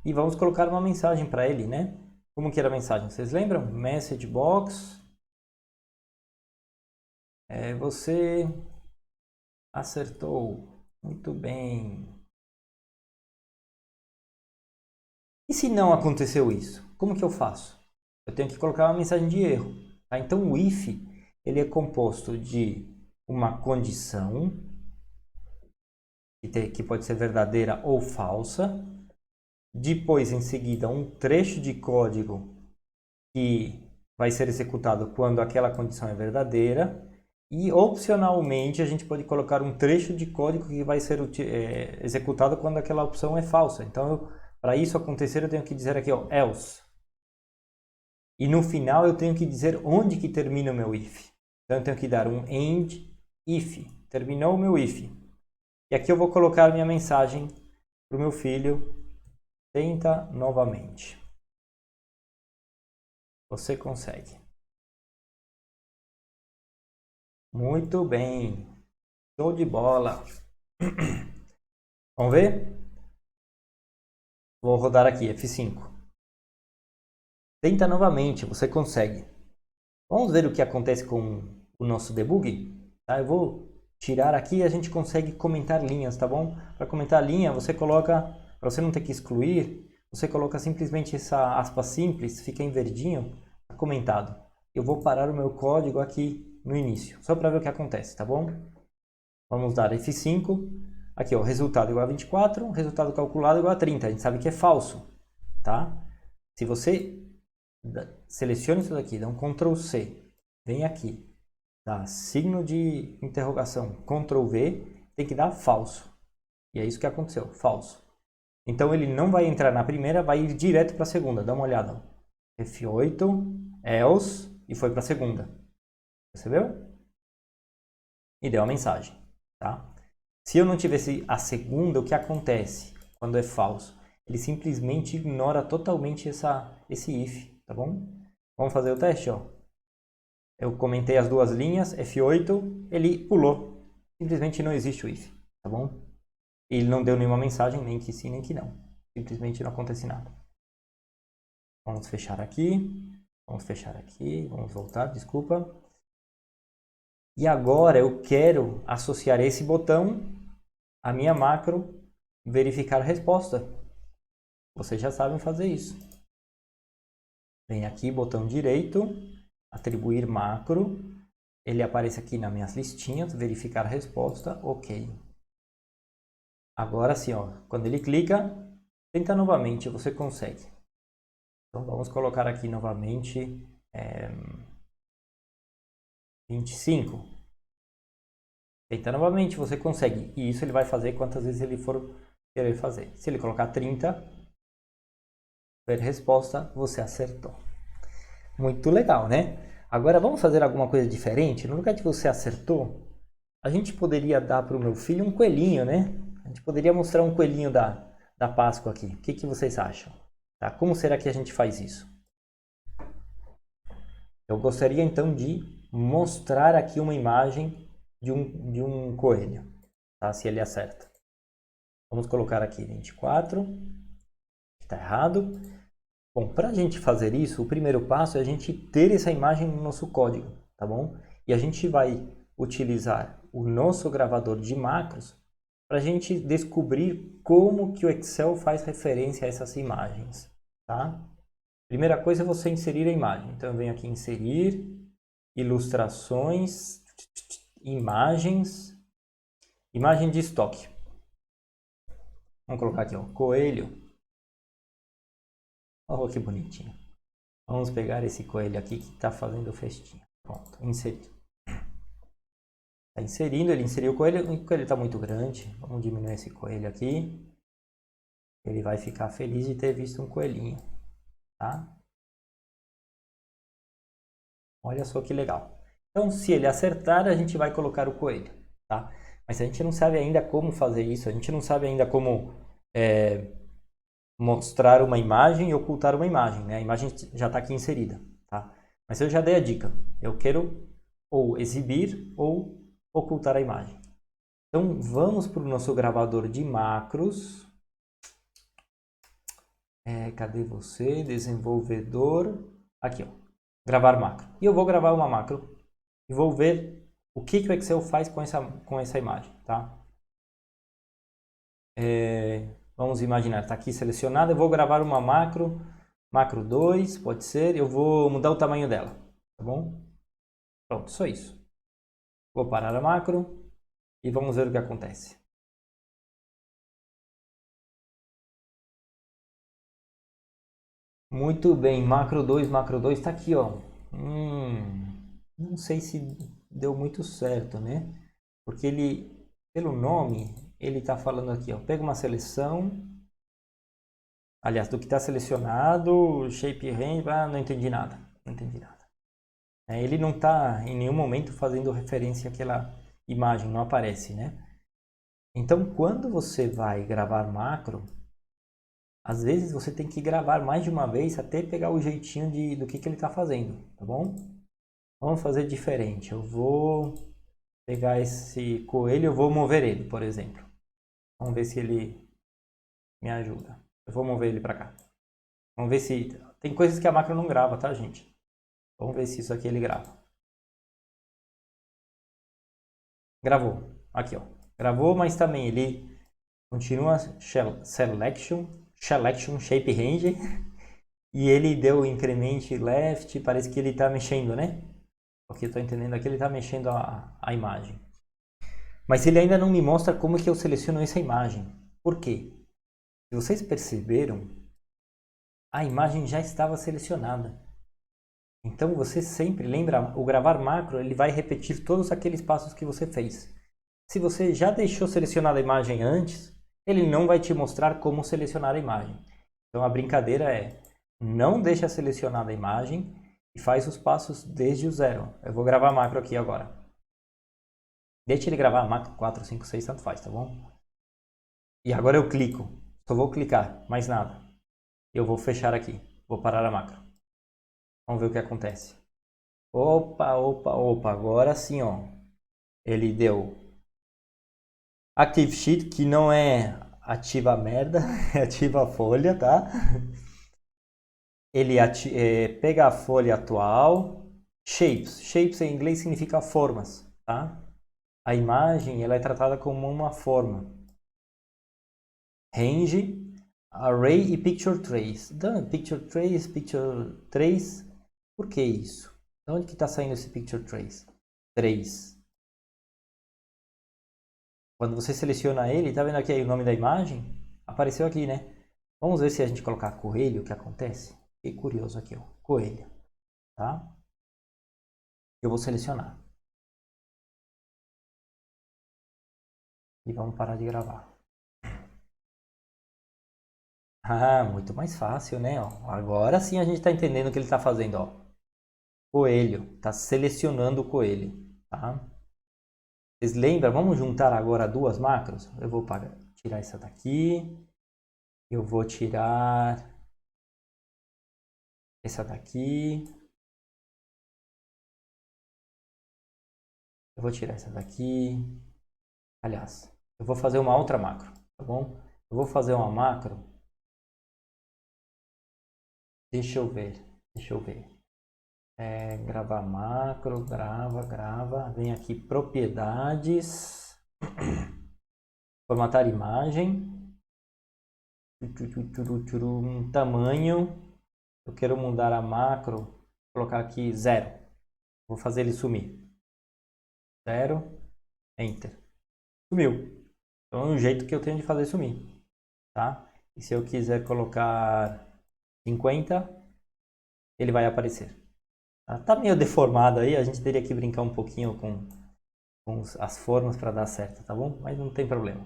e vamos colocar uma mensagem para ele, né? Como que era a mensagem? Vocês lembram? Message box. Você acertou. Muito bem. E se não aconteceu isso? Como que eu faço? Eu tenho que colocar uma mensagem de erro. Tá? Então o if ele é composto de uma condição que pode ser verdadeira ou falsa. Depois, em seguida, um trecho de código que vai ser executado quando aquela condição é verdadeira. E, opcionalmente, a gente pode colocar um trecho de código que vai ser executado quando aquela opção é falsa. Então, para isso acontecer, eu tenho que dizer aqui, ó, else. E no final, eu tenho que dizer onde que termina o meu if. Então, eu tenho que dar um end if. Terminou o meu if. E aqui eu vou colocar minha mensagem para o meu filho. Tenta novamente. Você consegue. Muito bem. Show de bola. Vamos ver? Vou rodar aqui, F5. Tenta novamente, você consegue. Vamos ver o que acontece com o nosso debug? Tá? Eu vou tirar aqui e a gente consegue comentar linhas, tá bom? Para comentar linha, você coloca, para você não ter que excluir, você coloca simplesmente essa aspa simples, fica em verdinho, tá comentado. Eu vou parar o meu código aqui no início, só para ver o que acontece, tá bom? Vamos dar F5. Aqui, ó, resultado igual a 24, resultado calculado igual a 30. A gente sabe que é falso, tá? Se você seleciona isso daqui, dá um Ctrl C, vem aqui, dá signo de interrogação, Ctrl V, tem que dar falso. E é isso que aconteceu, falso. Então ele não vai entrar na primeira, vai ir direto para a segunda. Dá uma olhada. F8, else, e foi para a segunda. Percebeu? E deu a mensagem, tá? Se eu não tivesse a segunda, o que acontece quando é falso? Ele simplesmente ignora totalmente esse if, tá bom? Vamos fazer o teste, ó. Eu comentei as duas linhas, F8, ele pulou. Simplesmente não existe o if, tá bom? Ele não deu nenhuma mensagem, nem que sim, nem que não. Simplesmente não acontece nada. Vamos fechar aqui. Vamos fechar aqui. Vamos voltar, desculpa. E agora eu quero associar esse botão à minha macro verificar a resposta. Vocês já sabem fazer isso. Vem aqui, botão direito, atribuir macro. Ele aparece aqui nas minhas listinhas, verificar a resposta, ok. Agora sim, ó, quando ele clica, tenta novamente, você consegue. Então vamos colocar aqui novamente 25. Tenta novamente, você consegue. E isso ele vai fazer quantas vezes ele for querer fazer. Se ele colocar 30, ver resposta, você acertou. Muito legal, né? Agora vamos fazer alguma coisa diferente? No lugar de você acertou, a gente poderia dar para o meu filho um coelhinho, né? A gente poderia mostrar um coelhinho da Páscoa aqui. O que vocês acham? Tá? Como será que a gente faz isso? Eu gostaria então de mostrar aqui uma imagem de um coelho, tá? Se ele acerta. Vamos colocar aqui 24. Está errado. Bom, para a gente fazer isso, o primeiro passo é a gente ter essa imagem no nosso código, tá bom? E a gente vai utilizar o nosso gravador de macros para a gente descobrir como que o Excel faz referência a essas imagens, tá? Primeira coisa é você inserir a imagem. Então eu venho aqui em inserir, ilustrações, imagens, imagem de estoque. Vamos colocar aqui, ó, coelho. Olha que bonitinho. Vamos pegar esse coelho aqui que está fazendo festinha. Pronto, inserido. Está inserindo, ele inseriu o coelho está muito grande. Vamos diminuir esse coelho aqui. Ele vai ficar feliz de ter visto um coelhinho, tá? Olha só que legal. Então, se ele acertar, a gente vai colocar o coelho, tá? Mas a gente não sabe ainda como fazer isso, a gente não sabe ainda como mostrar uma imagem e ocultar uma imagem, né? A imagem já está aqui inserida, tá? Mas eu já dei a dica. Eu quero ou exibir ou ocultar a imagem. Então, vamos para o nosso gravador de macros. Cadê você? Desenvolvedor. Aqui, ó. Gravar macro. E eu vou gravar uma macro e vou ver o que o Excel faz com essa imagem, tá? Vamos imaginar, está aqui selecionada. Eu vou gravar uma macro, macro 2, pode ser. Eu vou mudar o tamanho dela, tá bom? Pronto, só isso. Vou parar a macro e vamos ver o que acontece. Muito bem, macro 2 está aqui, ó. Não sei se deu muito certo, né? Porque ele, pelo nome, ele está falando aqui, ó. Pega uma seleção. Aliás, do que está selecionado, shape range, não entendi nada. Não entendi nada. Ele não está em nenhum momento fazendo referência àquela imagem, não aparece, né? Então, quando você vai gravar macro, às vezes você tem que gravar mais de uma vez até pegar o jeitinho do que ele está fazendo, tá bom? Vamos fazer diferente. Eu vou pegar esse coelho, eu vou mover ele, por exemplo. Vamos ver se ele me ajuda. Eu vou mover ele para cá. Vamos ver se... Tem coisas que a macro não grava, tá, gente? Vamos ver se isso aqui ele grava. Gravou. Aqui, ó. Gravou, mas também ele continua selection, shape range. E ele deu increment left. Parece que ele está mexendo, né? O que eu estou entendendo aqui, ele está mexendo a imagem. Mas ele ainda não me mostra como que eu seleciono essa imagem. Por quê? Se vocês perceberam, a imagem já estava selecionada. Então você sempre lembra, o gravar macro, ele vai repetir todos aqueles passos que você fez. Se você já deixou selecionada a imagem antes, ele não vai te mostrar como selecionar a imagem. Então a brincadeira é, não deixa selecionada a imagem e faz os passos desde o zero. Eu vou gravar macro aqui agora. Deixa ele gravar macro 4, 5, 6, tanto faz, tá bom? E agora eu clico. Só vou clicar, mais nada. Eu vou fechar aqui. Vou parar a macro. Vamos ver o que acontece. Opa, opa, opa. Agora sim, ó. Ele deu Active Sheet, que não é ativa a merda, é ativa a folha, tá? Ele pega a folha atual. Shapes. Shapes em inglês significa formas, tá? A imagem ela é tratada como uma forma. Range, Array e Picture Trace. Então, Picture Trace, Picture Trace. Por que isso? De onde que está saindo esse Picture Trace? Trace. Quando você seleciona ele, tá vendo aqui aí o nome da imagem? Apareceu aqui, né? Vamos ver se a gente colocar coelho, o que acontece? Fiquei curioso aqui, ó. Coelho, tá? Eu vou selecionar. E vamos parar de gravar. Ah, muito mais fácil, né? Ó, agora sim a gente está entendendo o que ele está fazendo, ó. Coelho, está selecionando o coelho, tá? Vocês lembram? Vamos juntar agora duas macros? Eu vou tirar essa daqui. Eu vou tirar essa daqui. Eu vou tirar essa daqui. Aliás, eu vou fazer uma outra macro, tá bom? Eu vou fazer uma macro Deixa eu ver. Gravar macro, grava. Vem aqui, propriedades. Formatar imagem. Tamanho. Eu quero mudar a macro. Vou colocar aqui 0. Vou fazer ele sumir. 0. Enter. Sumiu. Então é um jeito que eu tenho de fazer sumir. Tá? E se eu quiser colocar 50, ele vai aparecer. Tá meio deformado aí, a gente teria que brincar um pouquinho com as formas para dar certo, tá bom? Mas não tem problema.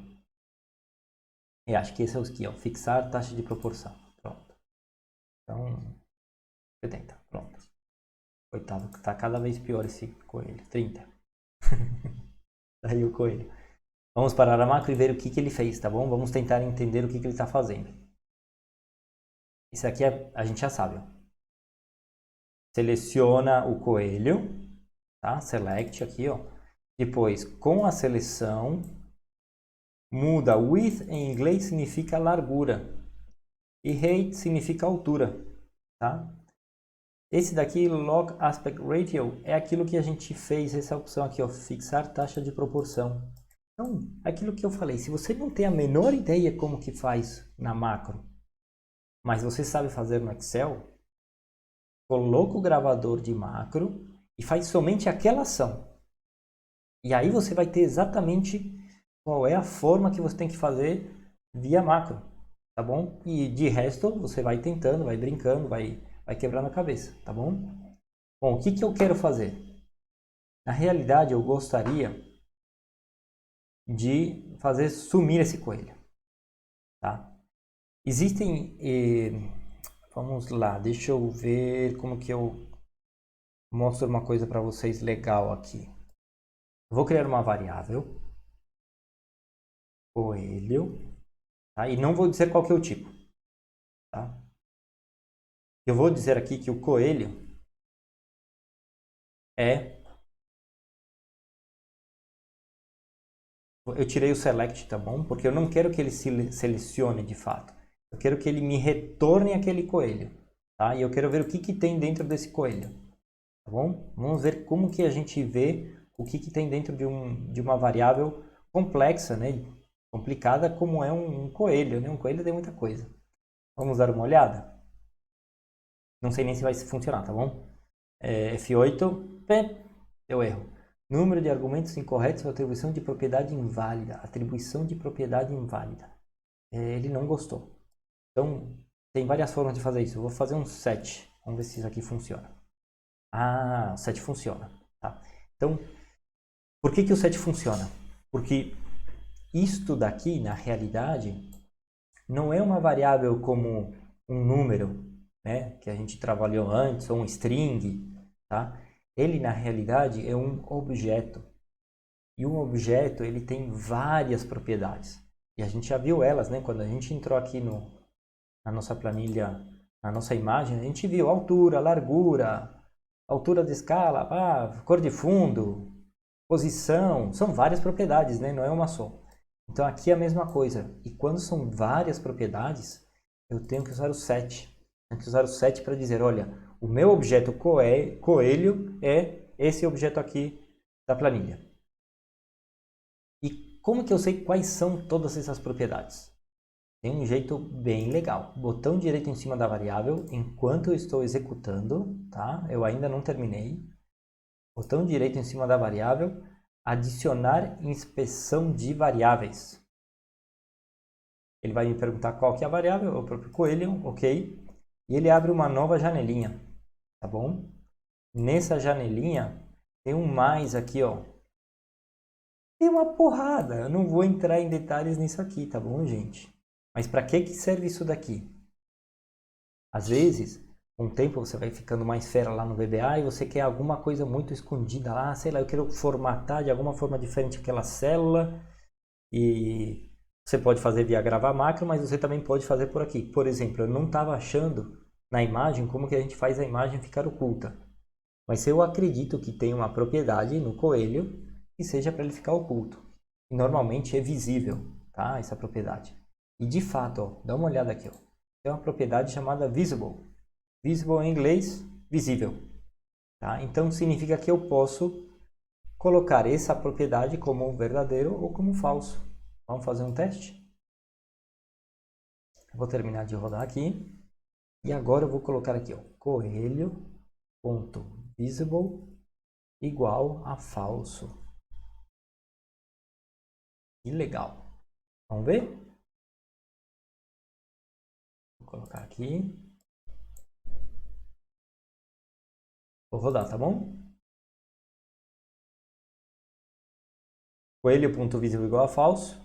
E acho que esse é o aqui, ó, fixar taxa de proporção. Pronto. Então, 70, pronto. Coitado, tá cada vez pior esse coelho. 30. Aí o coelho. Vamos parar a macro e ver o que ele fez, tá bom? Vamos tentar entender o que ele está fazendo. Isso aqui a gente já sabe, ó. Seleciona o coelho, tá? Select aqui, ó. Depois, com a seleção, muda width em inglês significa largura e height significa altura, tá? Esse daqui, log aspect ratio, é aquilo que a gente fez, essa opção aqui, ó, fixar taxa de proporção. Então, aquilo que eu falei, se você não tem a menor ideia como que faz na macro, mas você sabe fazer no Excel, coloca o gravador de macro e faz somente aquela ação. E aí você vai ter exatamente qual é a forma que você tem que fazer via macro, tá bom? E de resto, você vai tentando, vai brincando, vai quebrando a cabeça, tá bom? Bom, o que eu quero fazer? Na realidade, eu gostaria de fazer sumir esse coelho, tá? Existem, vamos lá, deixa eu ver como que eu mostro uma coisa para vocês legal aqui. Eu vou criar uma variável, coelho, tá? E não vou dizer qual que é o tipo, tá? Eu vou dizer aqui que o coelho é... Eu tirei o select, tá bom? Porque eu não quero que ele selecione de fato. Eu quero que ele me retorne aquele coelho, tá? E eu quero ver o que tem dentro desse coelho, tá bom? Vamos ver como que a gente vê o que tem dentro de uma variável complexa, né? Complicada como é um coelho, né? Um coelho tem muita coisa. Vamos dar uma olhada? Não sei nem se vai funcionar, tá bom? F8, deu erro. Número de argumentos incorretos ou atribuição de propriedade inválida. Atribuição de propriedade inválida. Ele não gostou. Então, tem várias formas de fazer isso. Eu vou fazer um set. Vamos ver se isso aqui funciona. Ah, o set funciona. Tá. Então, por que o set funciona? Porque isto daqui, na realidade, não é uma variável como um número, né, que a gente trabalhou antes, ou um string, tá? Ele, na realidade, é um objeto. E um objeto, ele tem várias propriedades. E a gente já viu elas, né? Quando a gente entrou aqui na nossa planilha, na nossa imagem, a gente viu altura, largura, altura de escala, cor de fundo, posição. São várias propriedades, né? Não é uma só. Então, aqui é a mesma coisa. E quando são várias propriedades, eu tenho que usar o set. Tenho que usar o set para dizer, olha, o meu objeto coelho é esse objeto aqui da planilha. E como que eu sei quais são todas essas propriedades? Tem um jeito bem legal. Botão direito em cima da variável, enquanto eu estou executando, tá? Eu ainda não terminei. Botão direito em cima da variável, adicionar inspeção de variáveis. Ele vai me perguntar qual que é a variável, o próprio coelho, ok. E ele abre uma nova janelinha, tá bom? Nessa janelinha tem um mais aqui, ó. Tem uma porrada, eu não vou entrar em detalhes nisso aqui, tá bom, gente? Mas para que serve isso daqui? Às vezes, com o tempo você vai ficando mais fera lá no VBA e você quer alguma coisa muito escondida lá, sei lá, eu quero formatar de alguma forma diferente aquela célula e você pode fazer via gravar macro, mas você também pode fazer por aqui. Por exemplo, eu não estava achando na imagem como que a gente faz a imagem ficar oculta. Mas eu acredito que tem uma propriedade no coelho que seja para ele ficar oculto. E normalmente é visível, tá? Essa propriedade. E de fato, ó, dá uma olhada aqui, ó. Tem uma propriedade chamada visible. visible em inglês, visível. Tá? Então significa que eu posso colocar essa propriedade como verdadeiro ou como falso. Vamos fazer um teste? Eu vou terminar de rodar aqui. E agora eu vou colocar aqui, ó, coelho.visible igual a falso. Que legal. Vamos ver? Vou colocar aqui. Vou rodar, tá bom? Coelho.visible igual a falso.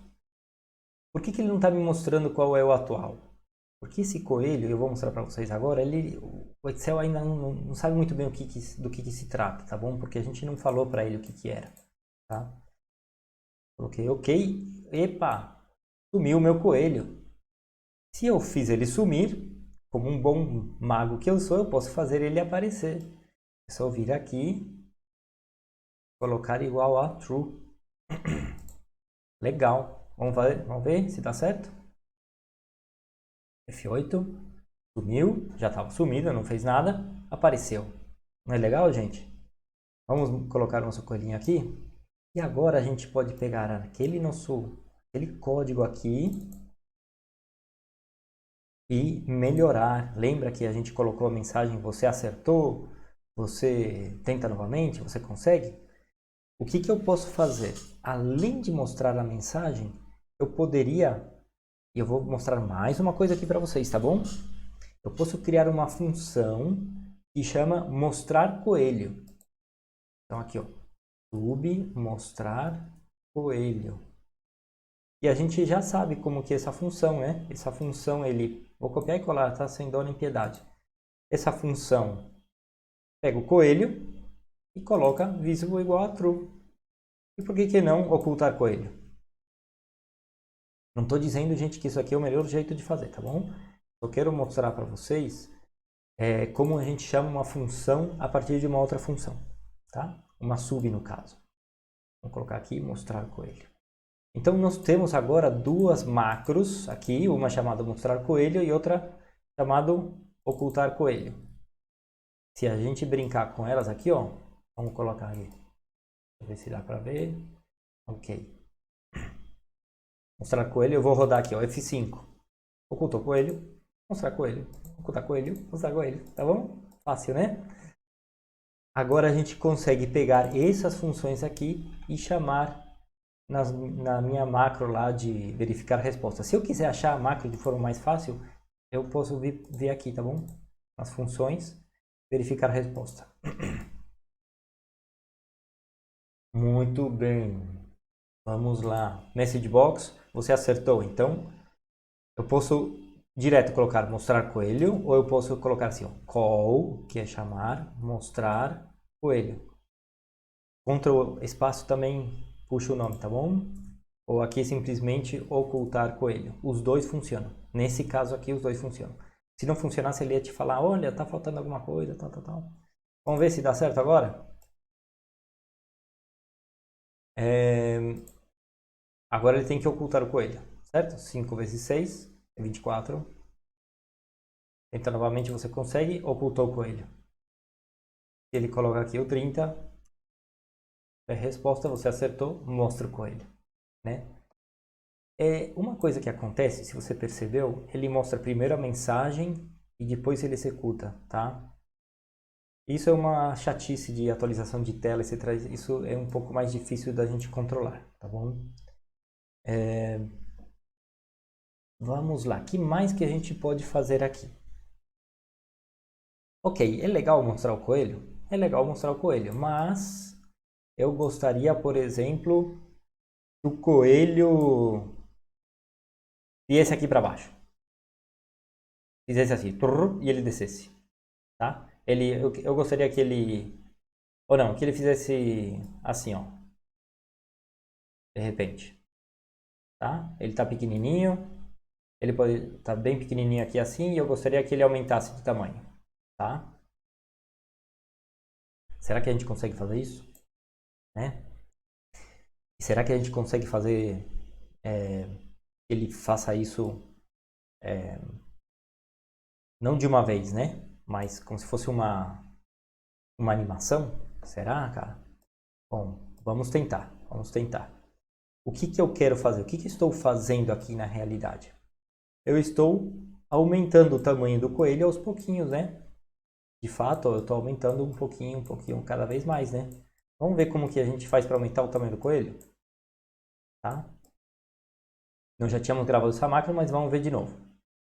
Por que ele não está me mostrando qual é o atual? Porque esse coelho, eu vou mostrar para vocês agora, o Excel ainda não sabe muito bem do que se trata, tá bom? Porque a gente não falou para ele o que era, tá? Coloquei OK. Epa! Sumiu o meu coelho. Se eu fiz ele sumir, como um bom mago que eu sou, eu posso fazer ele aparecer. É só vir aqui, colocar igual a true. Legal. Vamos ver se dá certo. F8. Sumiu. Já estava sumido, não fez nada. Apareceu. Não é legal, gente? Vamos colocar nosso coelhinho aqui. E agora a gente pode pegar aquele código aqui e melhorar. Lembra que a gente colocou a mensagem, você acertou, você tenta novamente, você consegue? O que eu posso fazer? Além de mostrar a mensagem, eu poderia, e eu vou mostrar mais uma coisa aqui para vocês, tá bom? Eu posso criar uma função que chama mostrar coelho. Então aqui, ó, mostrar coelho. E a gente já sabe como que é essa função, né? Essa função, vou copiar e colar, tá? Sem dó nem piedade. Essa função pega o coelho e coloca visible igual a true. E por que não ocultar coelho? Não estou dizendo, gente, que isso aqui é o melhor jeito de fazer, tá bom? Eu quero mostrar para vocês como a gente chama uma função a partir de uma outra função, tá? Uma sub, no caso. Vou colocar aqui, mostrar coelho. Então, nós temos agora duas macros aqui, uma chamada mostrar coelho e outra chamada ocultar coelho. Se a gente brincar com elas aqui, ó, vamos colocar aqui. Deixa eu ver se dá para ver. Ok. Mostrar coelho, eu vou rodar aqui, ó, F5. Ocultou coelho, mostrar coelho, ocultar coelho, mostrar coelho, tá bom? Fácil, né? Agora a gente consegue pegar essas funções aqui e chamar na minha macro lá de verificar a resposta. Se eu quiser achar a macro de forma mais fácil, eu posso ver aqui, tá bom? As funções, verificar a resposta. Muito bem. Vamos lá. Message box, você acertou. Então, eu posso direto colocar mostrar coelho, ou eu posso colocar assim, ó, call, que é chamar, mostrar coelho. Ctrl espaço também puxa o nome, tá bom? Ou aqui simplesmente ocultar coelho. Os dois funcionam. Nesse caso aqui, os dois funcionam. Se não funcionasse, ele ia te falar, olha, tá faltando alguma coisa, tal, tal, tal. Vamos ver se dá certo agora? Agora ele tem que ocultar o coelho, certo? 5 vezes 6 é 24. Tenta novamente, você consegue, ocultou o coelho. Ele coloca aqui o 30. É resposta, você acertou, mostra o coelho, né? Uma coisa que acontece, se você percebeu, ele mostra primeiro a mensagem e depois ele executa, tá? Isso é uma chatice de atualização de tela, isso é um pouco mais difícil da gente controlar, tá bom? Vamos lá, o que mais que a gente pode fazer aqui? Ok, é legal mostrar o coelho? É legal mostrar o coelho, mas eu gostaria, por exemplo, que o coelho viesse aqui para baixo. Fizesse assim, e ele descesse, tá? Eu gostaria que ele... Ou não, que ele fizesse assim, ó. De repente. Tá? Ele tá pequenininho. Ele pode estar bem pequenininho aqui assim. E eu gostaria que ele aumentasse de tamanho. Tá? Será que a gente consegue fazer isso? Né? E será que a gente consegue fazer... ele faça isso... não de uma vez, né? mais como se fosse uma animação? Será, cara? Bom, vamos tentar, vamos tentar. O que que eu quero fazer? O que que estou fazendo aqui na realidade? Eu estou aumentando o tamanho do coelho aos pouquinhos, né? De fato, eu estou aumentando um pouquinho, cada vez mais, né? Vamos ver como que a gente faz para aumentar o tamanho do coelho? Tá? Nós já tínhamos gravado essa máquina, mas vamos ver de novo.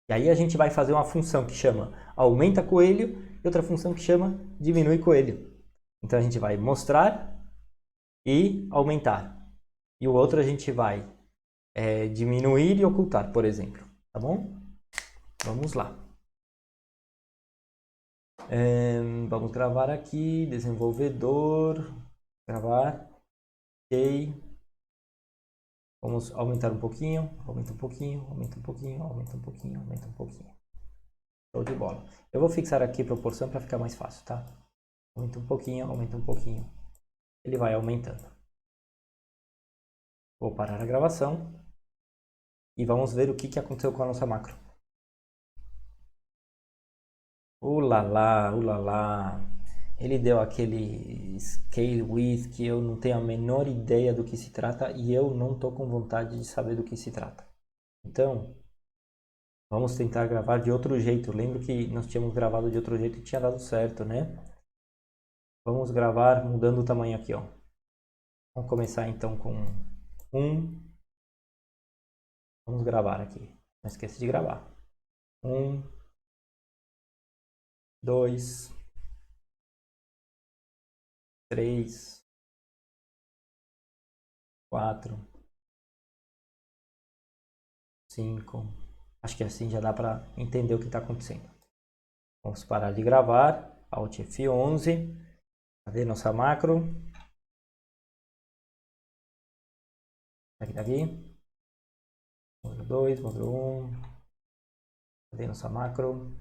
E aí a gente vai fazer uma função que chama aumenta coelho e outra função que chama diminui coelho. Então a gente vai mostrar e aumentar. E o outro a gente vai diminuir e ocultar, por exemplo. Tá bom? Vamos lá. Vamos gravar aqui, desenvolvedor, gravar, ok. Vamos aumentar um pouquinho, aumenta um pouquinho, aumenta um pouquinho, aumenta um pouquinho, aumenta um pouquinho. Show de bola. Eu vou fixar aqui a proporção para ficar mais fácil, tá? Aumenta um pouquinho, aumenta um pouquinho. Ele vai aumentando. Vou parar a gravação e vamos ver o que aconteceu com a nossa macro. Ulala, ulala. Ele deu aquele scale with que eu não tenho a menor ideia do que se trata e eu não estou com vontade de saber do que se trata. Então, vamos tentar gravar de outro jeito. Lembro que nós tínhamos gravado de outro jeito e tinha dado certo, né? Vamos gravar mudando o tamanho aqui, ó. Vamos começar então com 1. Vamos gravar aqui. Não esqueça de gravar. 1, 2, 3, 4, 5. Acho que assim já dá para entender o que está acontecendo. Vamos parar de gravar. Alt F11. Cadê nossa macro? Aqui, aqui. Módulo 2, módulo 1. Cadê nossa macro?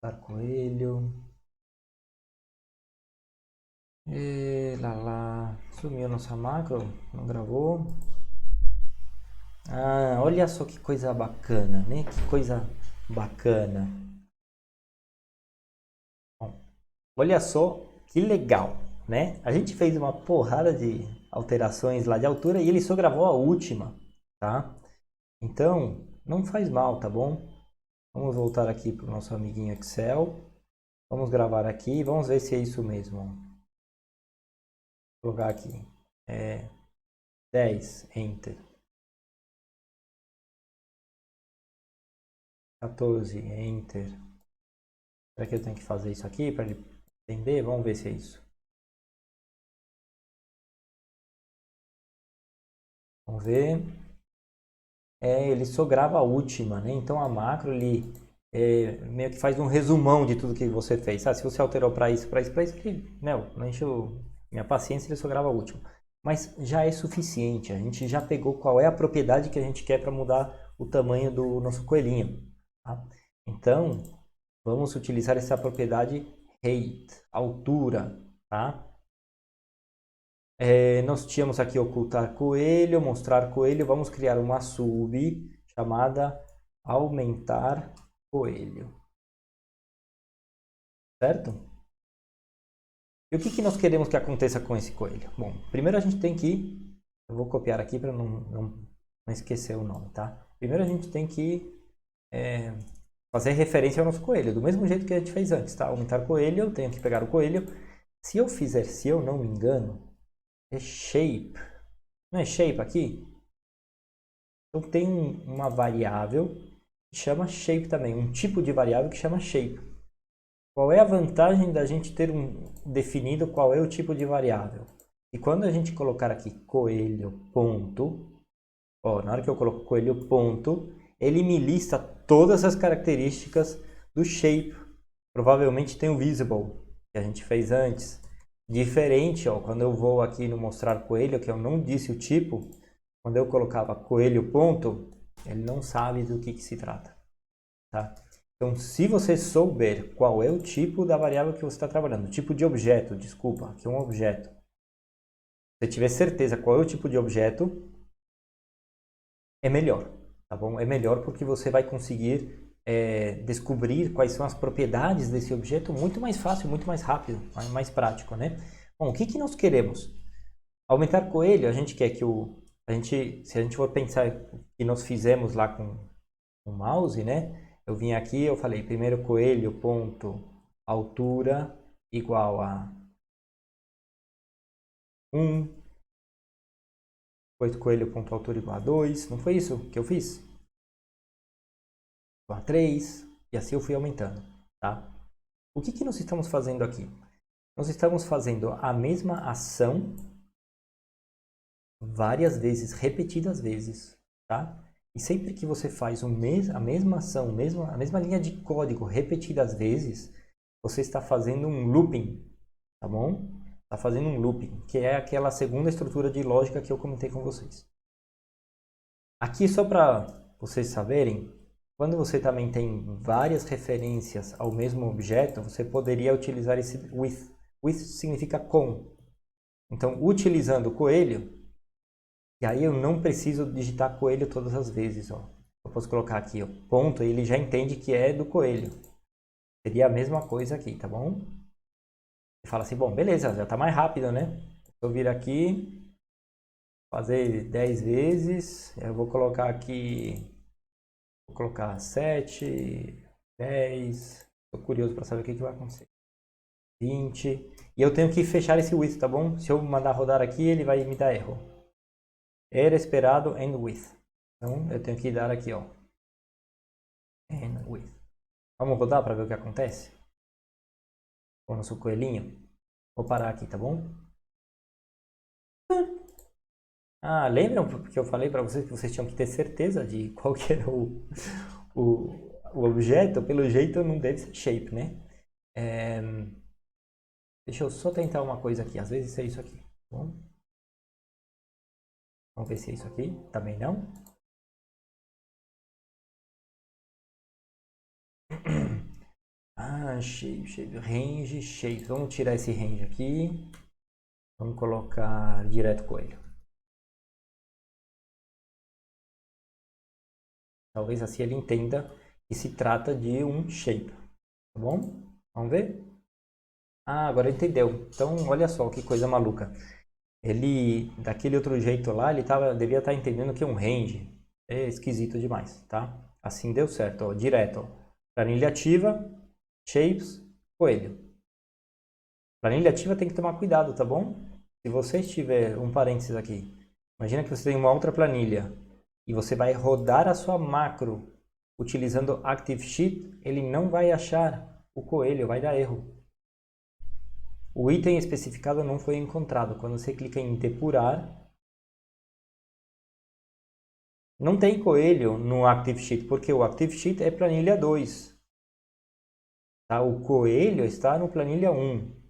Dar coelho. E lá. Sumiu nossa macro. Não gravou. Ah, olha só que coisa bacana, né? Que coisa bacana. Bom, olha só que legal, né? A gente fez uma porrada de alterações lá de altura e ele só gravou a última, tá? Então, não faz mal, tá bom? Vamos voltar aqui para o nosso amiguinho Excel. Vamos gravar aqui e vamos ver se é isso mesmo. Vou colocar aqui. 10, Enter. 14, Enter. Será que eu tenho que fazer isso aqui para ele entender? Vamos ver se é isso. Vamos ver. Ele só grava a última, né? Então a macro ele meio que faz um resumão de tudo que você fez. Se você alterou para isso, ele, não encheu minha paciência, ele só grava a última. Mas já é suficiente, a gente já pegou qual é a propriedade que a gente quer para mudar o tamanho do nosso coelhinho. Tá? Então, vamos utilizar essa propriedade height, altura, tá? Nós tínhamos aqui ocultar coelho, mostrar coelho, vamos criar uma sub chamada aumentar coelho, certo? E o que nós queremos que aconteça com esse coelho? Bom, primeiro a gente tem que, eu vou copiar aqui para não esquecer o nome, tá? Primeiro a gente tem que fazer referência ao nosso coelho, do mesmo jeito que a gente fez antes, tá? Aumentar coelho, eu tenho que pegar o coelho. Se eu não me engano, é shape. Não é shape aqui? Então tem uma variável que chama shape também, um tipo de variável que chama shape. Qual é a vantagem da gente ter definido qual é o tipo de variável? E quando a gente colocar aqui coelho ponto, na hora que eu coloco coelho ponto, ele me lista todas as características do shape. Provavelmente tem o visible, que a gente fez antes. Diferente, quando eu vou aqui no mostrar coelho, que eu não disse o tipo, quando eu colocava coelho ponto, ele não sabe do que se trata. Tá? Então, se você souber qual é o tipo da variável que você está trabalhando, o tipo de objeto, desculpa, aqui é um objeto. Se você tiver certeza qual é o tipo de objeto, é melhor, tá bom? É melhor porque você vai conseguir descobrir quais são as propriedades desse objeto muito mais fácil, muito mais rápido, mais prático, né? Bom, o que que nós queremos? Aumentar coelho, a gente quer que se a gente for pensar o que nós fizemos lá com o mouse, né? Eu vim aqui, eu falei, primeiro coelho, ponto, altura, igual a 1, depois coelho, ponto, altura, igual a 2, não foi isso que eu fiz? Igual a 3, e assim eu fui aumentando, tá? O que que nós estamos fazendo aqui? Nós estamos fazendo a mesma ação várias vezes, repetidas vezes, tá? E sempre que você faz a mesma ação, a mesma linha de código repetidas vezes, você está fazendo um looping, tá bom? Está fazendo um looping, que é aquela segunda estrutura de lógica que eu comentei com vocês. Aqui, só para vocês saberem, quando você também tem várias referências ao mesmo objeto, você poderia utilizar esse with. With significa com. Então, utilizando o coelho, e aí eu não preciso digitar coelho todas as vezes, ó. Eu posso colocar aqui, ó, ponto, e ele já entende que é do coelho. Seria a mesma coisa aqui, tá bom? Você fala assim, bom, beleza, já tá mais rápido, né? Eu vir aqui, fazer 10 vezes, eu vou colocar aqui, vou colocar 7, 10, tô curioso para saber o que vai acontecer. 20, e eu tenho que fechar esse with, tá bom? Se eu mandar rodar aqui, ele vai me dar erro. Era esperado and with. Então, eu tenho que dar aqui, ó. And with. Vamos rodar para ver o que acontece? Com o nosso coelhinho. Vou parar aqui, tá bom? Ah, lembram que eu falei para vocês que vocês tinham que ter certeza de qual que era o objeto? Pelo jeito não deve ser shape, né? Deixa eu só tentar uma coisa aqui. Às vezes é isso aqui. Tá bom? Vamos ver se é isso aqui. Também não. Ah, shape, range, shape. Vamos tirar esse range aqui. Vamos colocar direto coelho. Talvez assim ele entenda que se trata de um shape. Tá bom? Vamos ver? Ah, agora entendeu. Então, olha só que coisa maluca. Ele, daquele outro jeito lá, devia estar entendendo que é um range. É esquisito demais, tá? Assim deu certo, ó, direto. Ó. Planilha ativa, shapes, coelho. Planilha ativa tem que tomar cuidado, tá bom? Se você tiver um parênteses aqui, imagina que você tem uma outra planilha e você vai rodar a sua macro utilizando ActiveSheet, ele não vai achar o coelho, vai dar erro. O item especificado não foi encontrado. Quando você clica em depurar, não tem coelho no ActiveSheet, porque o ActiveSheet é planilha 2. Tá? O coelho está no planilha 1.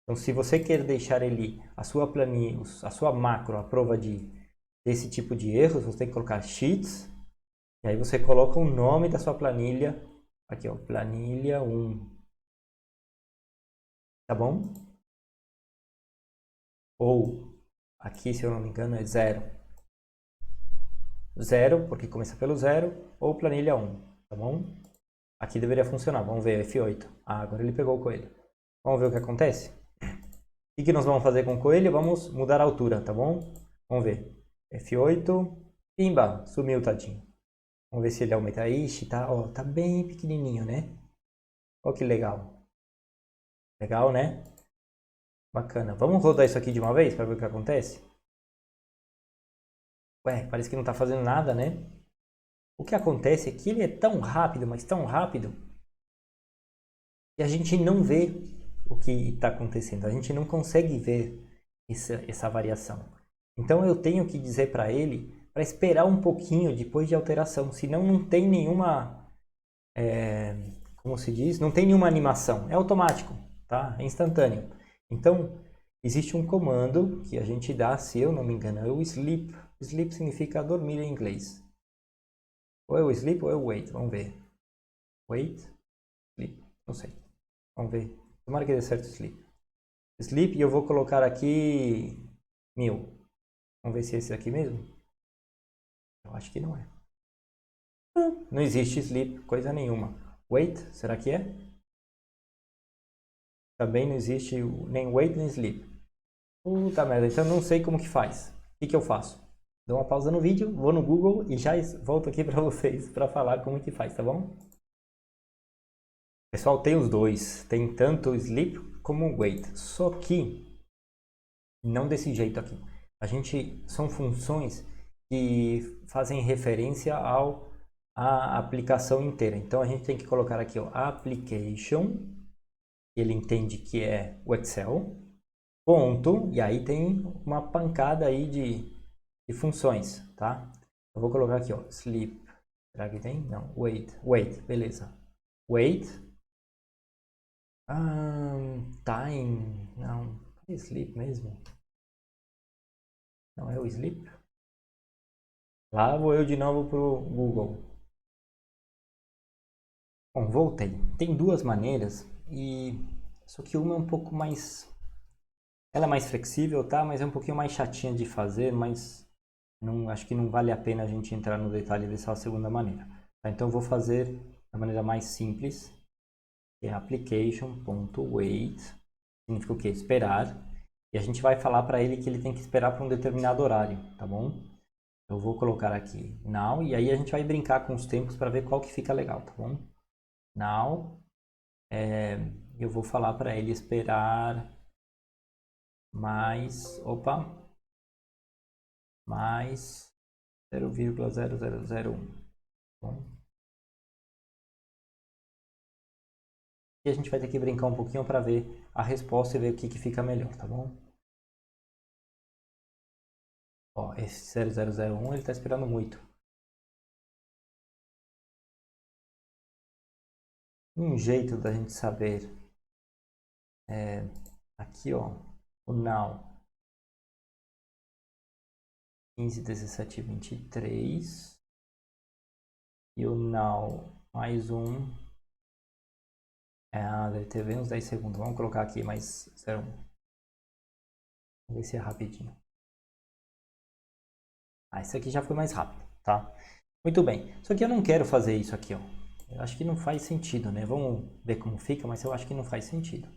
Então, se você quer deixar ele, a sua planilha, a sua macro, a prova desse tipo de erros, você tem que colocar Sheets, e aí você coloca o nome da sua planilha, aqui ó, planilha 1. Tá bom? Ou, aqui se eu não me engano é 0. 0, porque começa pelo 0, ou planilha 1, tá bom? Aqui deveria funcionar, vamos ver, F8. Ah, agora ele pegou o coelho. Vamos ver o que acontece? O que nós vamos fazer com o coelho? Vamos mudar a altura, tá bom? Vamos ver. F8, pimba, sumiu, tadinho. Vamos ver se ele aumenta. Ixi, tá, ó, tá bem pequenininho, né? Olha que legal. Legal, né? Bacana. Vamos rodar isso aqui de uma vez para ver o que acontece? Ué, parece que não tá fazendo nada, né? O que acontece é que ele é tão rápido, mas tão rápido, que a gente não vê o que está acontecendo. A gente não consegue ver essa variação. Então eu tenho que dizer para ele para esperar um pouquinho depois de alteração, senão não tem nenhuma, como se diz, não tem nenhuma animação. É automático, tá? É instantâneo. Então existe um comando que a gente dá, se eu não me engano, é o sleep. Sleep significa dormir em inglês. Ou é o sleep ou é o wait. Vamos ver. Wait, sleep, não sei. Vamos ver. Tomara que dê certo sleep. Sleep e eu vou colocar aqui 1000. Vamos ver se é esse aqui mesmo. Eu acho que não é. Não existe sleep, coisa nenhuma. Wait, será que é? Também não existe nem wait nem sleep. Puta merda, então eu não sei como que faz. O que eu faço? Dou uma pausa no vídeo, vou no Google e já volto aqui para vocês para falar como que faz, tá bom? Pessoal, tem os dois. Tem tanto o sleep como o wait. Só que não desse jeito aqui. São funções que fazem referência à aplicação inteira. Então a gente tem que colocar aqui, ó, application, ele entende que é o Excel, ponto, e aí tem uma pancada aí de funções, tá? Eu vou colocar aqui, ó, sleep. Será que tem? Não, wait, beleza. Wait. Time, não, é sleep mesmo. Não é o sleep? Lá vou eu de novo pro Google. Bom, voltei. Tem duas maneiras e só que uma é um pouco mais, ela é mais flexível, tá? Mas é um pouquinho mais chatinha de fazer, mas não, acho que não vale a pena a gente entrar no detalhe dessa segunda maneira. Tá? Então eu vou fazer da maneira mais simples, que é application.wait, significa o quê? Esperar. E a gente vai falar para ele que ele tem que esperar por um determinado horário, tá bom? Eu vou colocar aqui now e aí a gente vai brincar com os tempos para ver qual que fica legal, tá bom? Now, eu vou falar para ele esperar mais 0,0001. Bom, e a gente vai ter que brincar um pouquinho para ver a resposta e ver o que fica melhor, tá bom? Ó, esse 0001 ele está esperando muito. Um jeito da gente saber aqui, ó, o now 15, 17, 23 e o now mais um, deve ter bem uns 10 segundos. Vamos colocar aqui mais 0,1. Vamos ver se é rapidinho. Isso aqui já foi mais rápido, tá? Muito bem. Só que eu não quero fazer isso aqui, ó. Eu acho que não faz sentido, né? Vamos ver como fica, mas eu acho que não faz sentido.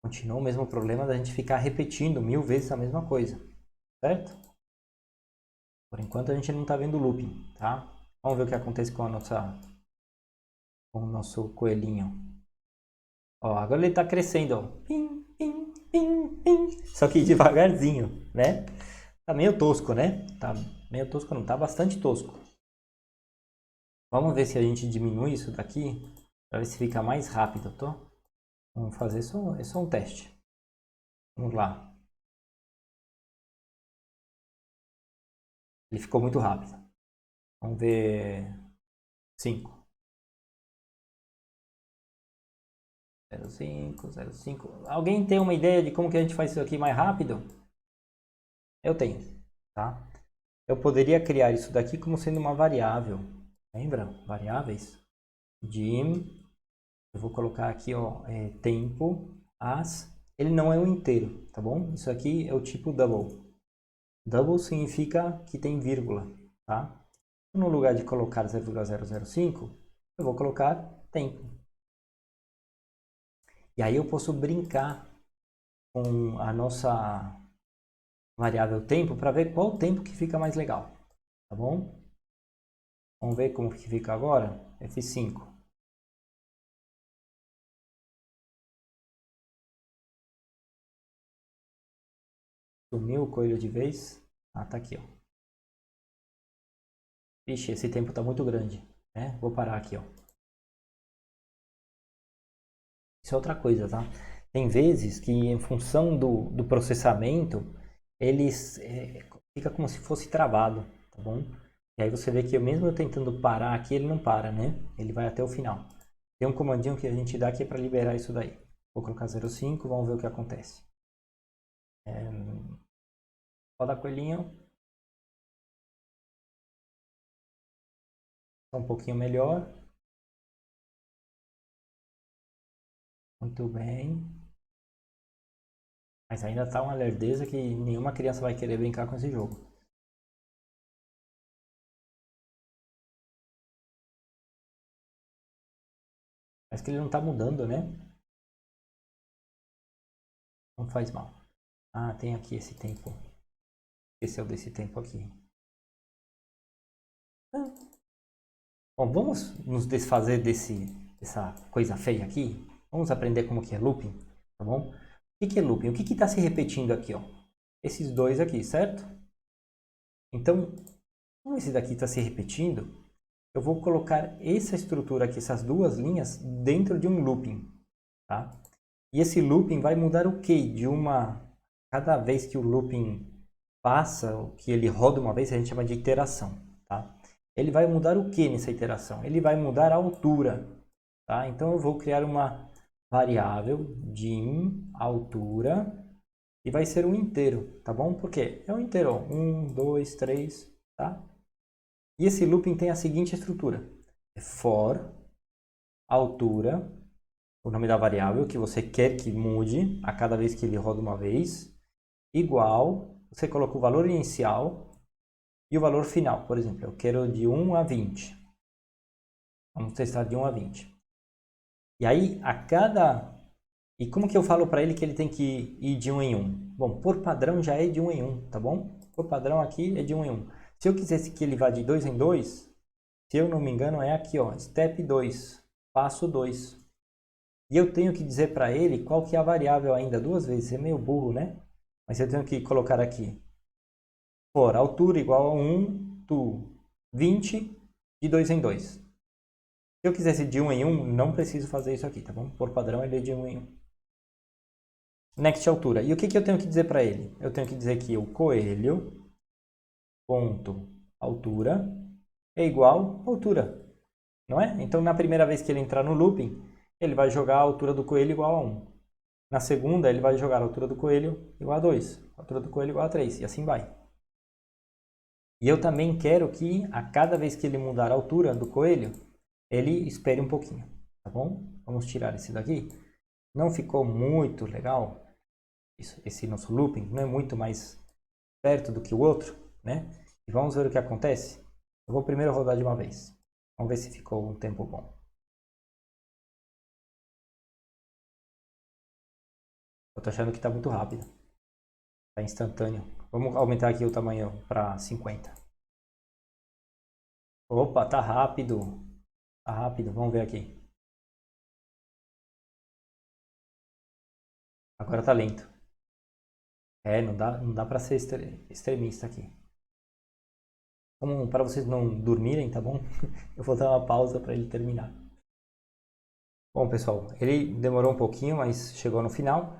Continua o mesmo problema da gente ficar repetindo 1000 vezes a mesma coisa, certo? Por enquanto a gente não está vendo looping, tá? Vamos ver o que acontece com com o nosso coelhinho. Ó, agora ele está crescendo, ó. Pim, pim, pim, pim. Só que devagarzinho, né? Tá meio tosco, né? Tá meio tosco não, tá bastante tosco. Vamos ver se a gente diminui isso daqui para ver se fica mais rápido, tá? Vamos fazer é só um teste. Vamos lá. Ele ficou muito rápido. Vamos ver 5. 05, 05. Alguém tem uma ideia de como que a gente faz isso aqui mais rápido? Eu tenho, tá? Eu poderia criar isso daqui como sendo uma variável. Lembra? Variáveis. Dim. Eu vou colocar aqui, ó, tempo, as. Ele não é um inteiro, tá bom? Isso aqui é o tipo double. Double significa que tem vírgula, tá? No lugar de colocar 0,005, eu vou colocar tempo. E aí eu posso brincar com a nossa variável tempo para ver qual tempo que fica mais legal, tá bom? Vamos ver como que fica agora? F5. Sumiu o coelho de vez. Tá aqui, ó. Vixe, esse tempo tá muito grande, né? Vou parar aqui, ó. Isso é outra coisa, tá? Tem vezes que em função do processamento, eles fica como se fosse travado, tá bom? E aí você vê que mesmo eu tentando parar aqui, ele não para, né? Ele vai até o final. Tem um comandinho que a gente dá aqui para liberar isso daí. Vou colocar 05, vamos ver o que acontece. Roda coelhinho. Tá um pouquinho melhor. Muito bem. Mas ainda tá uma lerdeza que nenhuma criança vai querer brincar com esse jogo. Mas que ele não está mudando, né? Não faz mal. Ah, tem aqui esse tempo. Esse é o desse tempo aqui. Bom, vamos nos desfazer dessa coisa feia aqui. Vamos aprender como que é looping, tá bom? O que é looping? O que está se repetindo aqui, ó? Esses dois aqui, certo? Então, como esse daqui está se repetindo, eu vou colocar essa estrutura aqui, essas duas linhas, dentro de um looping, tá? E esse looping vai mudar o quê? Cada vez que o looping passa, o que ele roda uma vez, a gente chama de iteração, tá? Ele vai mudar o que nessa iteração? Ele vai mudar a altura, tá? Então eu vou criar uma variável dim altura e vai ser um inteiro, tá bom? Por quê? É um inteiro, 1, 2, 3, tá? E esse looping tem a seguinte estrutura: é for altura, o nome da variável que você quer que mude a cada vez que ele roda uma vez, igual, você coloca o valor inicial e o valor final. Por exemplo, eu quero de 1 a 20. Vamos testar de 1 a 20. E aí, E como que eu falo para ele que ele tem que ir de 1 em 1? Bom, por padrão já é de 1 em 1, tá bom? Por padrão aqui é de 1 em 1. Se eu quisesse que ele vá de 2 em 2, se eu não me engano, é aqui, ó, step 2, passo 2. E eu tenho que dizer para ele qual que é a variável ainda duas vezes. É meio burro, né? Mas eu tenho que colocar aqui. For altura igual a 1 to 20 de 2 em 2. Se eu quisesse de 1 em 1, não preciso fazer isso aqui, tá bom? Por padrão ele é de 1 em 1. Next altura. E o que eu tenho que dizer para ele? Eu tenho que dizer que o coelho ponto altura é igual a altura, não é? Então, na primeira vez que ele entrar no looping, ele vai jogar a altura do coelho igual a 1. Na segunda, ele vai jogar a altura do coelho igual a 2, a altura do coelho igual a 3, e assim vai. E eu também quero que, a cada vez que ele mudar a altura do coelho, ele espere um pouquinho, tá bom? Vamos tirar esse daqui. Não ficou muito legal esse nosso looping, não é muito mais perto do que o outro, né? E vamos ver o que acontece. Eu vou primeiro rodar de uma vez. Vamos ver se ficou um tempo bom. Eu tô achando que está muito rápido. Está instantâneo. Vamos aumentar aqui o tamanho para 50. Opa, tá rápido. Tá rápido. Vamos ver aqui. Agora tá lento. É, não dá para ser extremista aqui. Para vocês não dormirem, tá bom? Eu vou dar uma pausa para ele terminar. Bom, pessoal, ele demorou um pouquinho, mas chegou no final.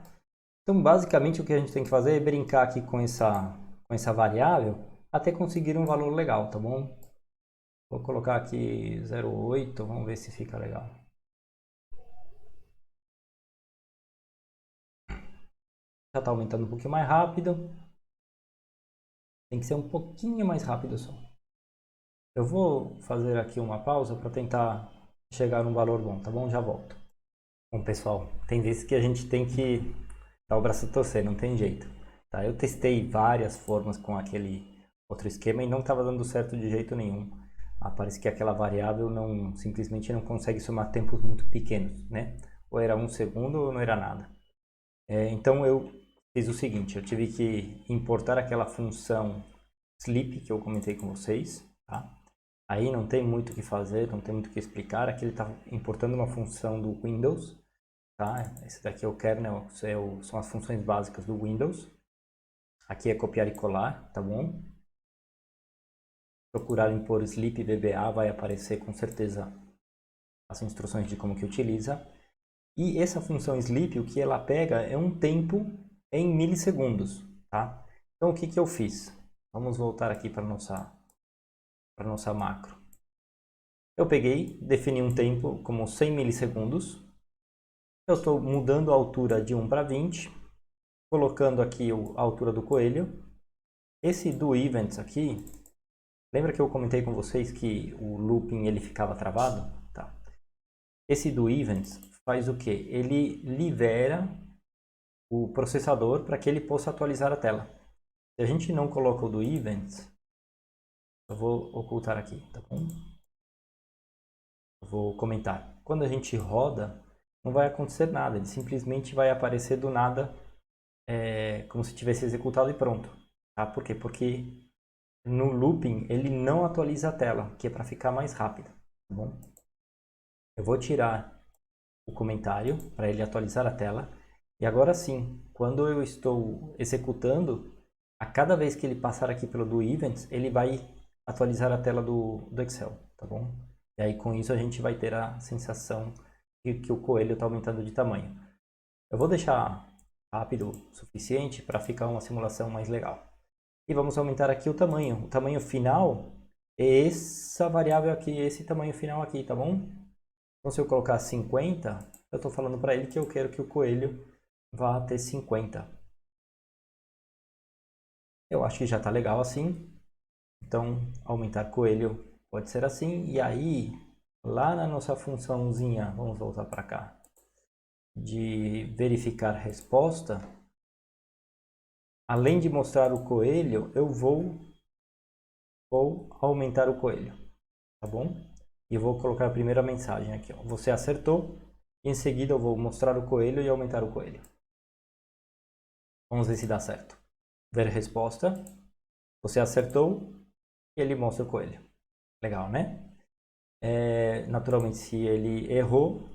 Então, basicamente, o que a gente tem que fazer é brincar aqui com essa variável até conseguir um valor legal, tá bom? Vou colocar aqui 0,8, vamos ver se fica legal. Já está aumentando um pouquinho mais rápido. Tem que ser um pouquinho mais rápido só. Eu vou fazer aqui uma pausa para tentar chegar num valor bom, tá bom? Já volto. Bom, pessoal, tem vezes que a gente tem que dar o braço a torcer, não tem jeito. Tá? Eu testei várias formas com aquele outro esquema e não estava dando certo de jeito nenhum. Parece que aquela variável simplesmente não consegue somar tempos muito pequenos, né? Ou era 1 segundo ou não era nada. Então eu fiz o seguinte, eu tive que importar aquela função sleep que eu comentei com vocês, tá? Aí não tem muito o que fazer, não tem muito o que explicar. Aqui ele está importando uma função do Windows, tá? Esse daqui é o kernel, são as funções básicas do Windows. Aqui é copiar e colar, tá bom? Procurarem por sleep VBA, vai aparecer com certeza as instruções de como que utiliza. E essa função sleep, o que ela pega é um tempo em milissegundos, tá? Então o que eu fiz? Vamos voltar aqui para nossa macro. Eu peguei, defini um tempo como 100 milissegundos. Eu estou mudando a altura de 1 para 20, colocando aqui a altura do coelho. Esse do events aqui, lembra que eu comentei com vocês que o looping ele ficava travado? Tá. Esse do events faz o que? Ele libera o processador para que ele possa atualizar a tela. Se a gente não coloca o do events, eu vou ocultar aqui, tá bom? Eu vou comentar. quando a gente roda, não vai acontecer nada. Ele simplesmente vai aparecer do nada, como se tivesse executado e pronto. Tá? Por quê? Porque no looping ele não atualiza a tela, que é para ficar mais rápido. Tá bom? Eu vou tirar o comentário para ele atualizar a tela. E agora sim, quando eu estou executando, a cada vez que ele passar aqui pelo do Events, ele vai atualizar a tela do Excel, tá bom? E aí com isso a gente vai ter a sensação que o coelho está aumentando de tamanho. Eu vou deixar rápido o suficiente para ficar uma simulação mais legal. E vamos aumentar aqui o tamanho. O tamanho final é essa variável aqui, esse tamanho final aqui, tá bom? Então se eu colocar 50, eu estou falando para ele que eu quero que o coelho vá ter 50. Eu acho que já está legal assim. Então, aumentar coelho pode ser assim. E aí, lá na nossa funçãozinha, vamos voltar para cá, de verificar resposta, além de mostrar o coelho, eu vou aumentar o coelho, tá bom? E eu vou colocar a primeira mensagem aqui, ó. Você acertou. E em seguida eu vou mostrar o coelho e aumentar o coelho. Vamos ver se dá certo. Ver resposta. Você acertou. E ele mostra o coelho. Legal, né? Naturalmente, se ele errou,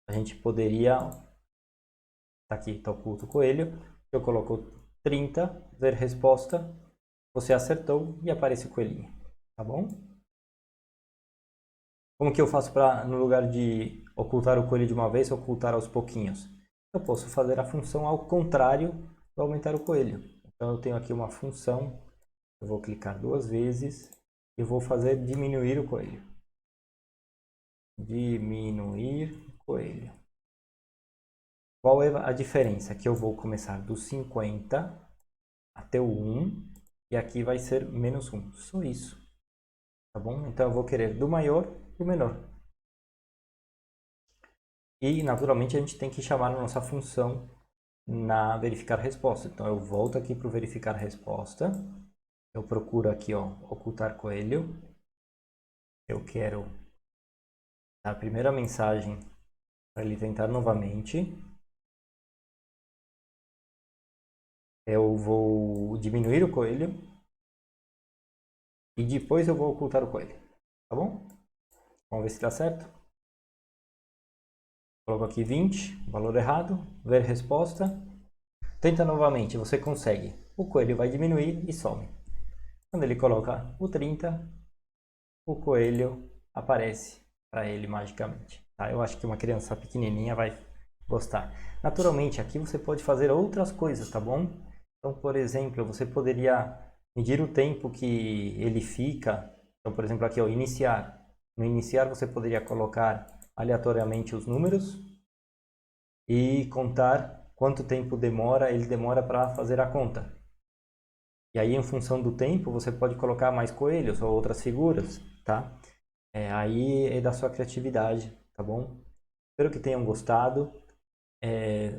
a gente poderia... Tá aqui, tá oculto o coelho. Eu coloco 30, ver resposta. Você acertou e aparece o coelhinho. Tá bom? Como que eu faço para, no lugar de ocultar o coelho de uma vez, ocultar aos pouquinhos? Eu posso fazer a função ao contrário do aumentar o coelho. Então eu tenho aqui uma função, eu vou clicar 2 vezes e vou fazer diminuir o coelho. Diminuir o coelho. Qual é a diferença? Que eu vou começar do 50 até o 1 e aqui vai ser menos 1. Só isso. Tá bom? Então eu vou querer do maior para o menor. E naturalmente a gente tem que chamar a nossa função na verificar resposta. Então eu volto aqui para o verificar resposta. Eu procuro aqui, ó, ocultar coelho. Eu quero dar a primeira mensagem para ele tentar novamente. Eu vou diminuir o coelho. E depois eu vou ocultar o coelho. Tá bom? Vamos ver se dá certo. Coloco aqui 20, valor errado. Ver resposta. Tenta novamente, você consegue. O coelho vai diminuir e some. Quando ele coloca o 30, o coelho aparece para ele magicamente. Tá? Eu acho que uma criança pequenininha vai gostar. Naturalmente, aqui você pode fazer outras coisas, tá bom? Então, por exemplo, você poderia medir o tempo que ele fica. Então, por exemplo, aqui, ó, iniciar. No iniciar, você poderia colocar aleatoriamente os números e contar quanto tempo ele demora para fazer a conta. E aí, em função do tempo, você pode colocar mais coelhos ou outras figuras, tá? Aí é da sua criatividade, tá bom? Espero que tenham gostado.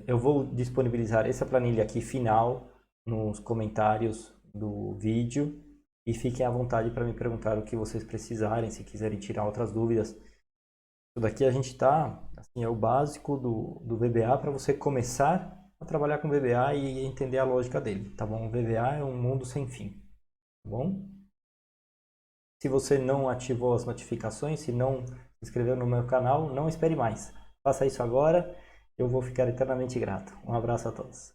Eu vou disponibilizar essa planilha aqui final nos comentários do vídeo. E fiquem à vontade para me perguntar o que vocês precisarem, se quiserem tirar outras dúvidas. Isso daqui a gente está, assim, é o básico do VBA para você começar a trabalhar com VBA e entender a lógica dele, tá bom? O VBA é um mundo sem fim, tá bom? Se você não ativou as notificações, se não se inscreveu no meu canal, não espere mais. Faça isso agora, eu vou ficar eternamente grato. Um abraço a todos.